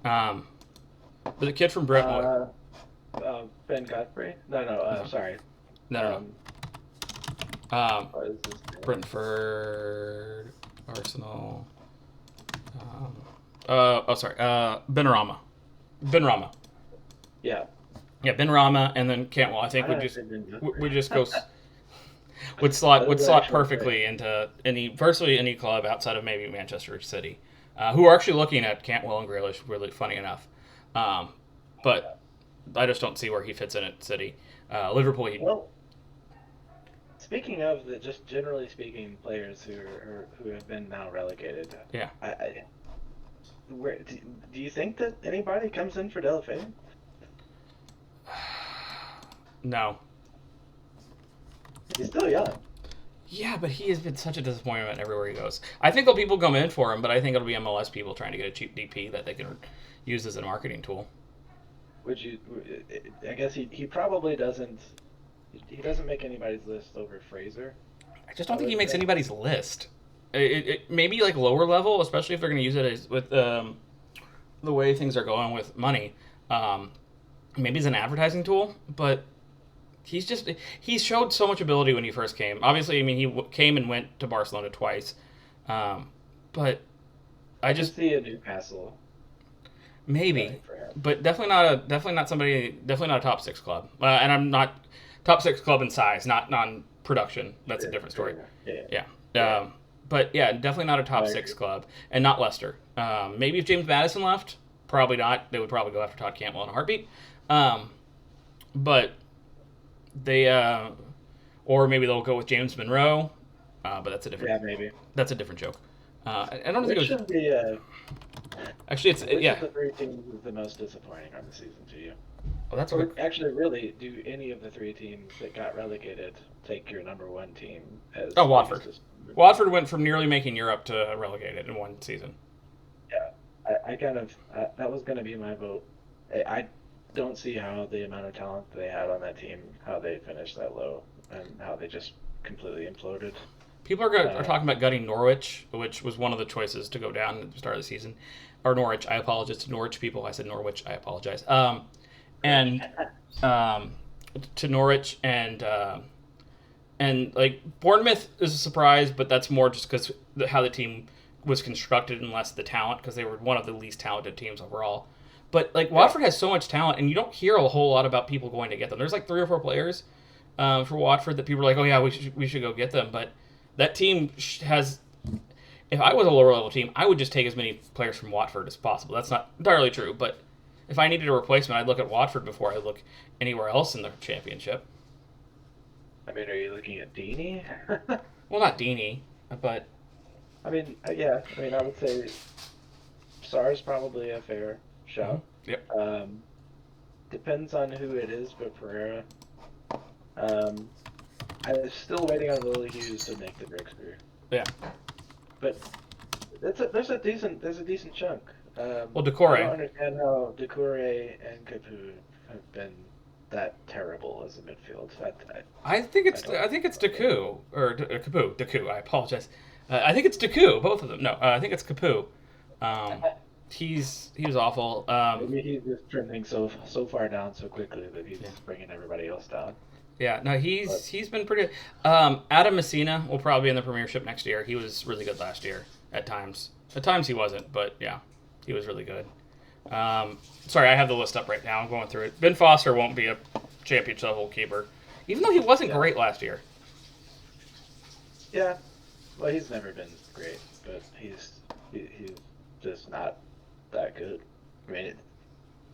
The kid from Brentwood.
Ben Godfrey? No, sorry.
No.
What is his name?
Brentford, Arsenal. Benrahma. Benrahma.
Yeah.
Yeah, Benrahma, and then Cantwell. I think would just go would slot perfectly into virtually any club outside of maybe Manchester City, who are actually looking at Cantwell and Grealish. Really funny enough, but I just don't see where he fits in at City. Liverpool.
Well, speaking of just generally speaking, players who have been now relegated.
Yeah.
Where do you think that anybody comes in for Deulofeu?
No.
He's still young.
Yeah, but he has been such a disappointment everywhere he goes. I think there'll people come in for him, but I think it'll be MLS people trying to get a cheap DP that they can use as a marketing tool.
I guess he probably doesn't. He doesn't make anybody's list over Fraser.
I just don't think he makes anybody's list. It maybe like lower level, especially if they're going to use it with the way things are going with money. Maybe as an advertising tool, but he's showed so much ability when he first came. Obviously, I mean he came and went to Barcelona twice, but I just
see a Newcastle.
Maybe, but definitely not a top 6 club. And I'm not top 6 club in size, not non-production. That's a different story. Yeah. But yeah, definitely not a top 6 club, and not Leicester. Maybe if James Maddison left, probably not. They would probably go after Todd Cantwell in a heartbeat. But they, or maybe they'll go with James Monroe. But that's a different.
Yeah, maybe.
That's a different joke. I don't think it was. Actually, it's
Which of the 3 teams is the most disappointing on the season to you?
Oh, that's
actually, really, do any of the 3 teams that got relegated take your number 1 team as?
Oh, Watford. Watford went from nearly making Europe to relegated in one season.
Yeah, I kind of that was going to be my vote. I don't see how the amount of talent they had on that team, how they finished that low, and how they just completely imploded.
People are talking about gutting Norwich, which was one of the choices to go down at the start of the season. Or Norwich. I apologize to Norwich people. I said Norwich. I apologize. To Norwich and like Bournemouth is a surprise, but that's more just because how the team was constructed and less the talent, because they were one of the least talented teams overall. But like Watford has so much talent, and you don't hear a whole lot about people going to get them. There's like 3 or 4 players for Watford that people are like, oh yeah, we should go get them, but that team has. If I was a lower level team, I would just take as many players from Watford as possible. That's not entirely true, but if I needed a replacement, I'd look at Watford before I look anywhere else in the championship.
I mean, are you looking at Deeney?
Well, not Deeney, but
I mean, yeah. I mean, I would say Sarr's probably a fair shout.
Mm-hmm. Yep.
Depends on who it is, but Pereira. I'm still waiting on Lily Hughes to make the breakthrough.
Yeah.
But there's a decent chunk.
Well, Decore.
I don't understand how Decore and Capu have been that terrible as a midfield.
I think it's Deku or Capu. Deku. I apologize. I think it's Deku. Both of them. No, I think it's Capu. He was awful.
Maybe he's just trending so far down so quickly that he's bringing everybody else down.
Yeah, no,
But
he's been pretty. Adam Messina will probably be in the Premiership next year. He was really good last year at times. At times he wasn't, but yeah, he was really good. Sorry, I have the list up right now. I'm going through it. Ben Foster won't be a championship level keeper, even though he wasn't
yeah,
great last year.
yeah. Well, he's never been great, but he's just not that good. I mean,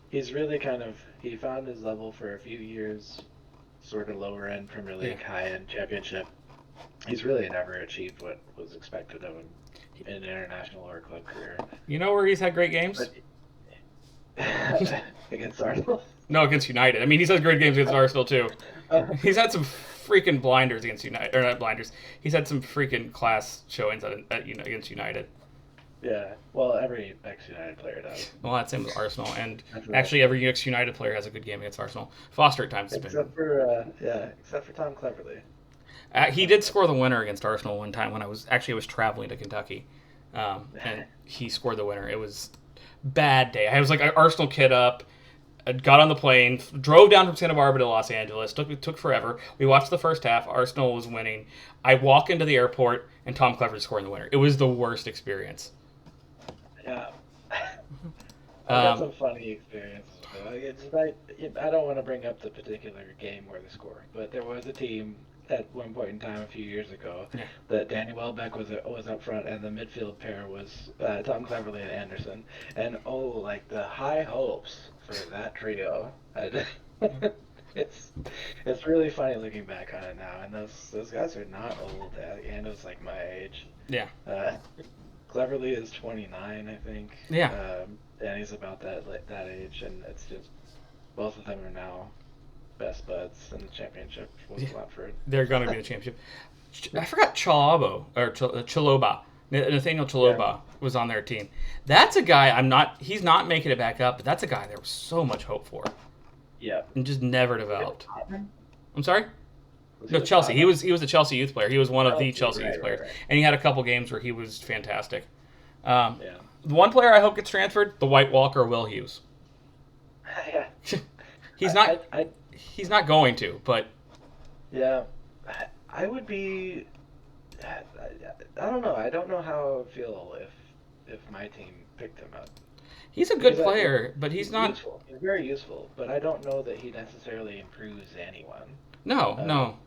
he's really kind of he found his level for a few years, sort of lower end Premier
Yeah,
League, high end Championship. He's really never achieved what was expected of him in an international or club career.
you know where he's had great games?
But against Arsenal.
No, against United. I mean, he's had great games against Arsenal too. He's had some freaking blinders against United, or not blinders. He's had some freaking class showings against United.
Yeah, well, every ex-United player does.
Well, that's same with Arsenal, and
That's right.
actually every ex-United player has a good game against Arsenal. Foster at times has been.
Except for Tom Cleverley.
He did score the winner against Arsenal one time when I was traveling to Kentucky, and he scored the winner. It was bad day. I was like an Arsenal kid up. I got on the plane, drove down from Santa Barbara to Los Angeles. Took forever. We watched the first half. Arsenal was winning. I walk into the airport and Tom Cleverley scoring the winner. It was the worst experience.
Yeah, I've got
Um,
some funny experiences. Like, I don't want to bring up the particular game or the score, but there was a team at one point in time a few years ago
yeah.
that Danny Welbeck was up front, and the midfield pair was Tom Cleverley and Anderson. And oh, like the high hopes for that trio. It's it's really funny looking back on it now, and those guys are not old. Ando's like my age.
Yeah.
Uh, Cleverly is 29, I think.
Yeah.
Danny's about that age, and it's just both of them are now best buds in the championship with
Yeah.
Watford.
They're going to be the championship. I forgot Chaloba. Nathaniel
Yeah,
Chaloba was on their team. That's a guy he's not making it back up, but that's a guy there was so much hope for
yeah.
and just never
Was he with
developed.
Tottenham?
I'm sorry?
Was he
No,
with
Chelsea. He
Tottenham?
was a Chelsea youth player. He was one of the
Chelsea,
Chelsea youth
right, right,
players.
right.
And he had a couple games where he was fantastic. Um,
Yeah.
the one player I hope gets transferred, the White Walker, Will Hughes.
Yeah.
He's
I,
not
I, I,
he's not going to, but
yeah. I would be. I don't know. I don't know how I would feel if my team picked him up.
he's a good
Because
player, but he's
he's
not.
useful. He's very useful, but I don't know that he necessarily improves anyone.
No,
Um,
no.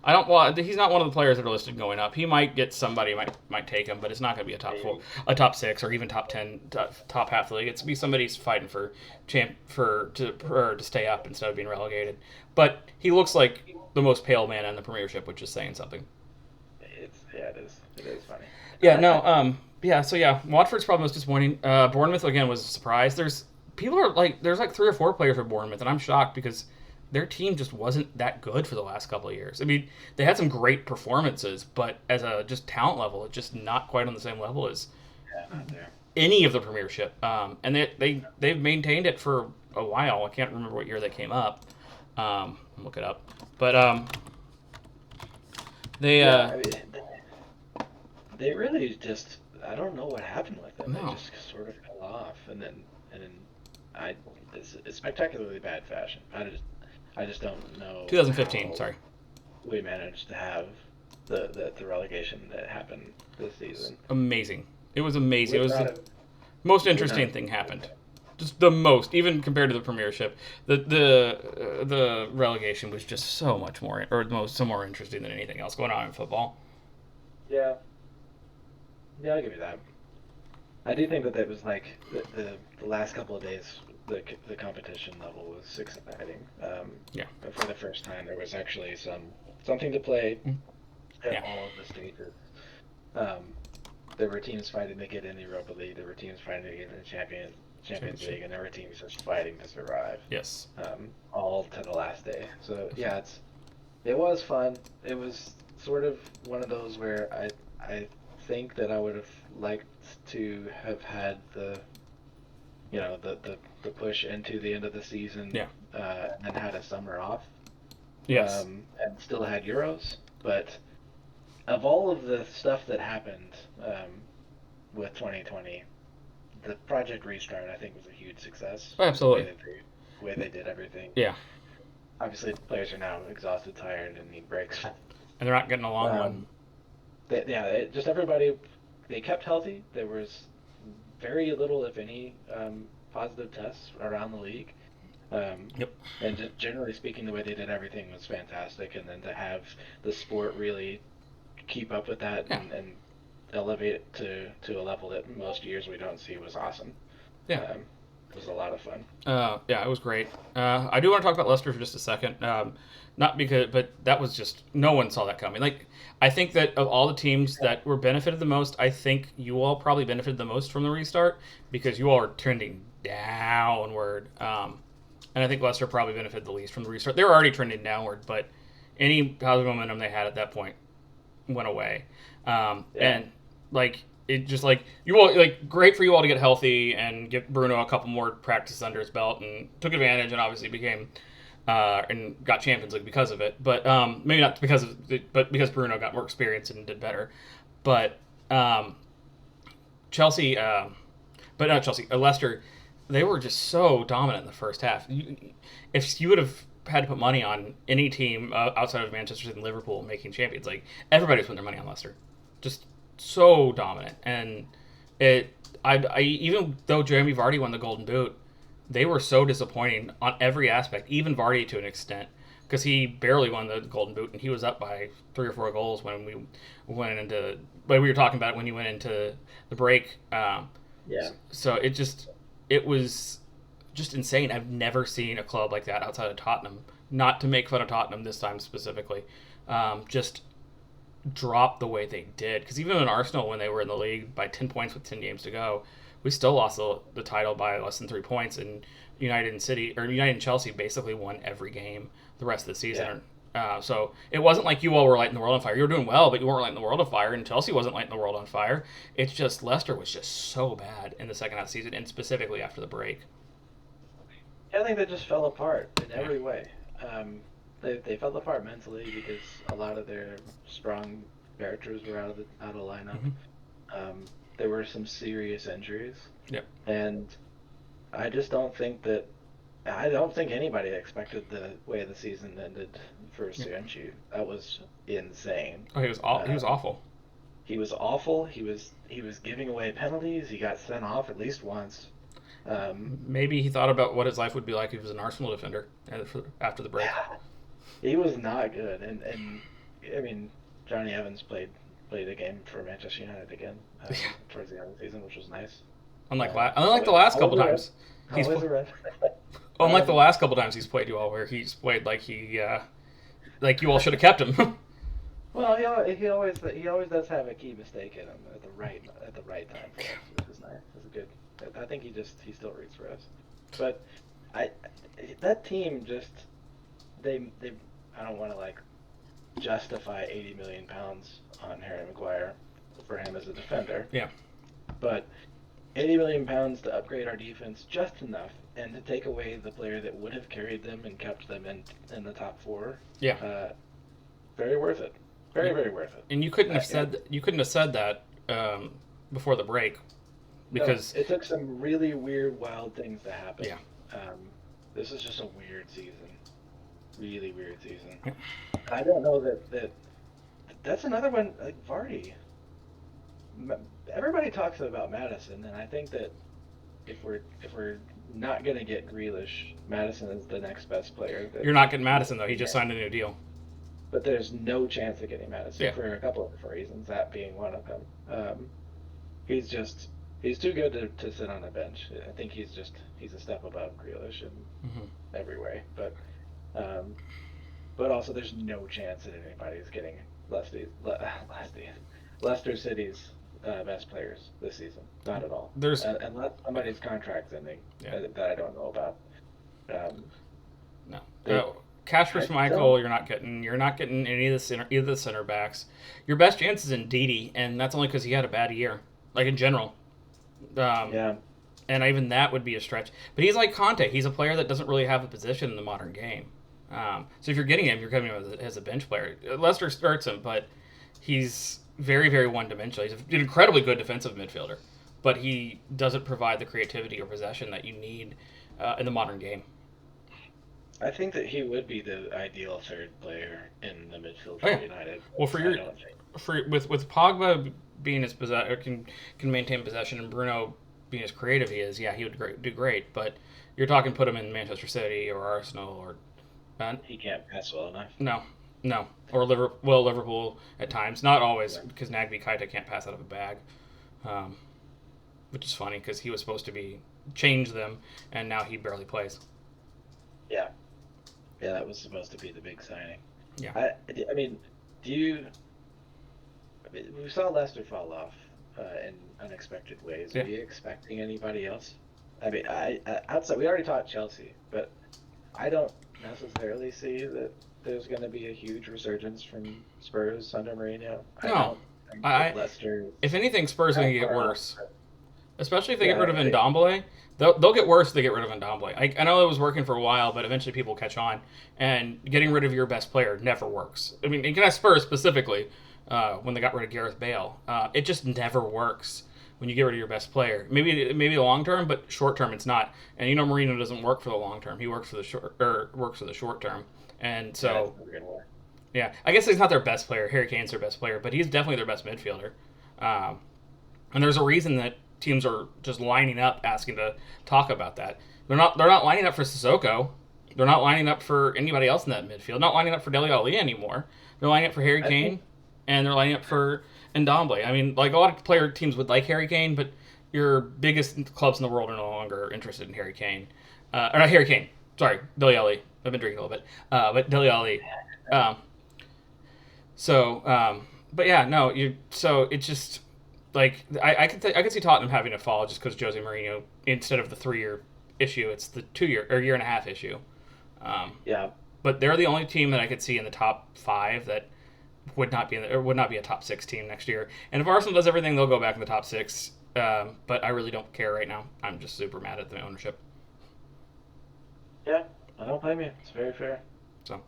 I don't. Well, he's not one of the players that are listed going up. He might get somebody might take him, but it's not going to be a top four,
maybe.
a top six, or even top 10, top half of the league. It's to be somebody who's fighting for to stay up instead of being relegated. But he looks like the most pale man in the Premiership, which is saying something.
It is. It is funny.
Yeah. No. Yeah. So yeah, Watford's probably most disappointing. Bournemouth again was a surprise. There's like 3 or 4 players for Bournemouth, and I'm shocked because their team just wasn't that good for the last couple of years. I mean, they had some great performances, but as a just talent level, it's just not quite on the same level as
Yeah, not there.
any of the Premiership. And they've maintained it for a while. I can't remember what year they came up. I'll look it up, but they
Yeah, I mean, they really just. I don't know what happened with them. They
no
just sort of fell off, and then I. It's spectacularly bad fashion. I just don't know
2015.
how
Sorry.
we managed to have the relegation that happened this season.
Amazing. It was amazing. It
Would
was
not
the
have.
most
Would not
interesting
have.
thing happened. Just the most, even compared to the Premiership. The relegation was just so much more, or so more interesting than anything else going on in football.
Yeah, yeah, I'll give you that. I do think that it was like the last couple of days, the competition level was exciting.
Yeah.
And for the first time, there was actually something to play at
Yeah.
all of the stages. Um, there were teams fighting to get in the Europa League. There were teams fighting to get in the Champions
Championship.
League, and there were teams just fighting to survive.
Yes.
All to the last day. So yeah, it was fun. It was sort of one of those where I think that I would have liked to have had the push into the end of the season,
Yeah.
and then had a summer off,
Yes.
and still had Euros. But of all of the stuff that happened with 2020, the Project Restart I think was a huge success.
Oh, absolutely.
The way they did everything.
Yeah.
obviously players are now exhausted, tired, and need breaks.
And they're not getting a long one.
Um, just everybody, they kept healthy. There was very little, if any, positive tests around the league.
Yep.
And just generally speaking, the way they did everything was fantastic. And then to have the sport really keep up with that
Yeah.
and elevate it to a level that most years we don't see was awesome.
Yeah.
It was a lot of fun.
Yeah, it was great. I do want to talk about Leicester for just a second. Not because, but that was just no one saw that coming. Like, I think that of all the teams that were benefited the most, I think you all probably benefited the most from the restart because you all are trending downward. And I think Leicester probably benefited the least from the restart. They were already trending downward, but any positive momentum they had at that point went away. And like it just like you all like great for you all to get healthy and get Bruno a couple more practices under his belt and took advantage and obviously became and got Champions League because of it. But maybe not because of it, but because Bruno got more experience and did better. But Chelsea, but not Chelsea, Leicester, they were just so dominant in the first half. If you would have had to put money on any team outside of Manchester City and Liverpool making Champions League, everybody was putting their money on Leicester. Just so dominant, and I even though Jeremy Vardy won the Golden Boot, they were so disappointing on every aspect. Even Vardy to an extent, because he barely won the Golden Boot, and he was up by 3 or 4 goals when we went into. But we were talking about it when he went into the break.
Yeah.
So it was just insane. I've never seen a club like that outside of Tottenham. Not to make fun of Tottenham this time specifically, just drop the way they did. Because even in Arsenal, when they were in the league by 10 points with 10 games to go, we still lost the title by less than 3 points. And United and Chelsea basically won every game the rest of the season. Yeah. So it wasn't like you all were lighting the world on fire. You were doing well, but you weren't lighting the world on fire, and Chelsea wasn't lighting the world on fire. It's just Leicester was just so bad in the second half of the season, and specifically after the break.
I think they just fell apart in every way. They fell apart mentally because a lot of their strong characters were out of lineup. Mm-hmm. There were some serious injuries.
Yep.
And I don't think anybody expected the way the season ended for Söyüncü. That was insane.
Oh, he was awful.
He was awful. He was giving away penalties. He got sent off at least once.
Maybe he thought about what his life would be like if he was an Arsenal defender after the break.
Yeah, he was not good, and I mean Johnny Evans played a game for Manchester United again towards the end of the season, which was nice.
Unlike the last couple times, unlike the last couple times he's played you all, where he's played like like you all should have kept him.
Well, he always does have a key mistake in him at the right time for us, which is nice. It's good. I think he still roots for us, but that team just they I don't want to like justify 80 million pounds on Harry Maguire for him as a defender.
Yeah,
but 80 million pounds to upgrade our defense just enough, and to take away the player that would have carried them and kept them in the top four.
Yeah,
very worth it. Very worth it.
And you couldn't have said that before the break. Because
no, it took some really weird, wild things to happen.
Yeah.
This is just a weird season. Really weird season.
Yeah.
I don't know that's another one, like Vardy. Everybody talks about Maddison, and I think that if we're not going to get Grealish, Maddison is the next best player.
You're not getting Maddison, though. He just signed a new deal.
But there's no chance of getting Maddison for a couple of different reasons, that being one of them. He's too good to sit on a bench. I think he's a step above Grealish in every way. But also there's no chance that anybody's getting Leicester City's best players this season. Not at all. Unless somebody's contract's ending that I don't know about.
No. Kasper Schmeichel, you're not getting any of the center backs. Your best chance is in Didi, and that's only because he had a bad year, like in general. And even that would be a stretch. But he's like Conte. He's a player that doesn't really have a position in the modern game. So if you're getting him, you're getting him as a bench player. Leicester starts him, but he's very, very one-dimensional. He's an incredibly good defensive midfielder, but he doesn't provide the creativity or possession that you need in the modern game.
I think that he would be the ideal third player in the midfield
Oh,
for
yeah.
United.
Well, for
I
your
don't think.
for with Pogba being his can maintain possession, and Bruno being as creative he is, yeah, he would do great. But you're talking put him in Manchester City or Arsenal or
He can't pass well enough.
no, no, or Liverpool. Well, Liverpool at times, not always,
Yeah.
because Nagby Keita can't pass out of a bag, um, which is funny because he was supposed to be change them, and now he barely plays.
Yeah. Yeah, that was supposed to be the big signing.
Yeah.
I mean, do you? I mean, we saw Leicester fall off in unexpected ways.
Yeah.
Are you expecting anybody else? I mean, outside we already talked Chelsea, but I don't necessarily see that there's going to be a huge resurgence from Spurs under Mourinho. I
No.
don't think
I-
that Leicester.
If anything, Spurs are going to get worse. Especially if they get
Yeah,
rid of
they-
Ndombele. They'll get worse if they get rid of Ndombele. I know it was working for a while, but eventually people catch on. And getting rid of your best player never works. I mean, you can ask Spurs specifically when they got rid of Gareth Bale. It just never works when you get rid of your best player. Maybe the long term, but short term it's not. And you know Mourinho doesn't work for the long term. He works for the short term. And so
that's never gonna work.
yeah, I guess he's not their best player. Harry Kane's their best player, but he's definitely their best midfielder. And there's a reason that teams are just lining up asking to talk about that. They're not lining up for Sissoko. They're not lining up for anybody else in that midfield. Not lining up for Dele Alli anymore. They're lining up for Harry Kane,
think-
and they're lining up for Ndombele. I mean, like a lot of player teams would like Harry Kane, but your biggest clubs in the world are no longer interested in Harry Kane. Or not Harry Kane. Sorry, Dele Alli. I've been drinking a little bit. But Dele Alli. But yeah, no. So it's just like I could see Tottenham having to fall just because Jose Mourinho, instead of the 3-year issue, it's the 2-year or year and a half issue.
Yeah,
But they're the only team that I could see in the top 5 that would not be a top 6 team next year. And if Arsenal does everything, they'll go back in the top 6. But I really don't care right now. I'm just super mad at the ownership.
yeah. I don't blame you. It's very fair.
So,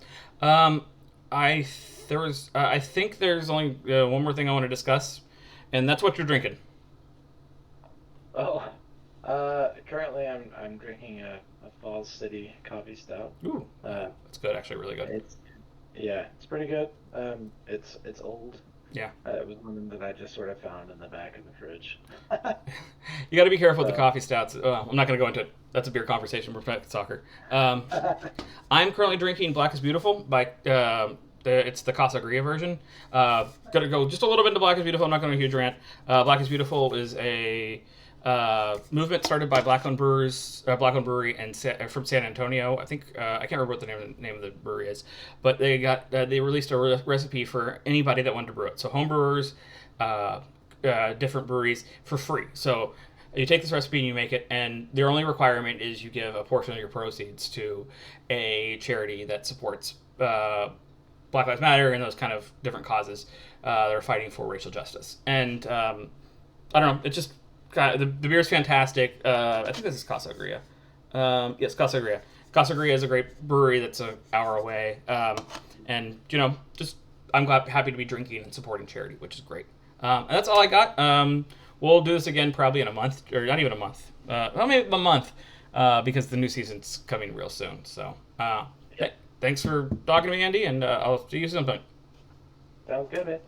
I think there's only one more thing I want to discuss, and that's what you're drinking.
Oh, currently I'm drinking a Falls City coffee stout.
Ooh,
Uh,
that's good. Actually, really good.
it's pretty good. It's old.
Yeah.
It was one that I just sort of found in the back of the fridge.
You got to be careful with the
Uh,
coffee stouts. I'm not going to go into it. That's a beer conversation. We're playing soccer. I'm currently drinking Black is Beautiful by it's the Casa Gria version. Gonna go just a little bit into Black is Beautiful. I'm not going to a huge rant. Black is Beautiful is a movement started by Black-owned brewery and from San Antonio. I think I can't remember what the name of the brewery is, but they released a recipe for anybody that wanted to brew it. So home brewers, different breweries for free. So you take this recipe and you make it, and their only requirement is you give a portion of your proceeds to a charity that supports Black Lives Matter and those kind of different causes that are fighting for racial justice. And I don't know, it's just the beer is fantastic. I think this is Casa Gria. Yes, Casa Gria. Casa Gria is a great brewery that's an hour away, and just I'm happy to be drinking and supporting charity, which is great. And that's all I got. We'll do this again probably in a month, or not even a month. Well, maybe a month, because the new season's coming real soon. So, thanks for talking to me, Andy, and I'll see you sometime.
Sounds good, man.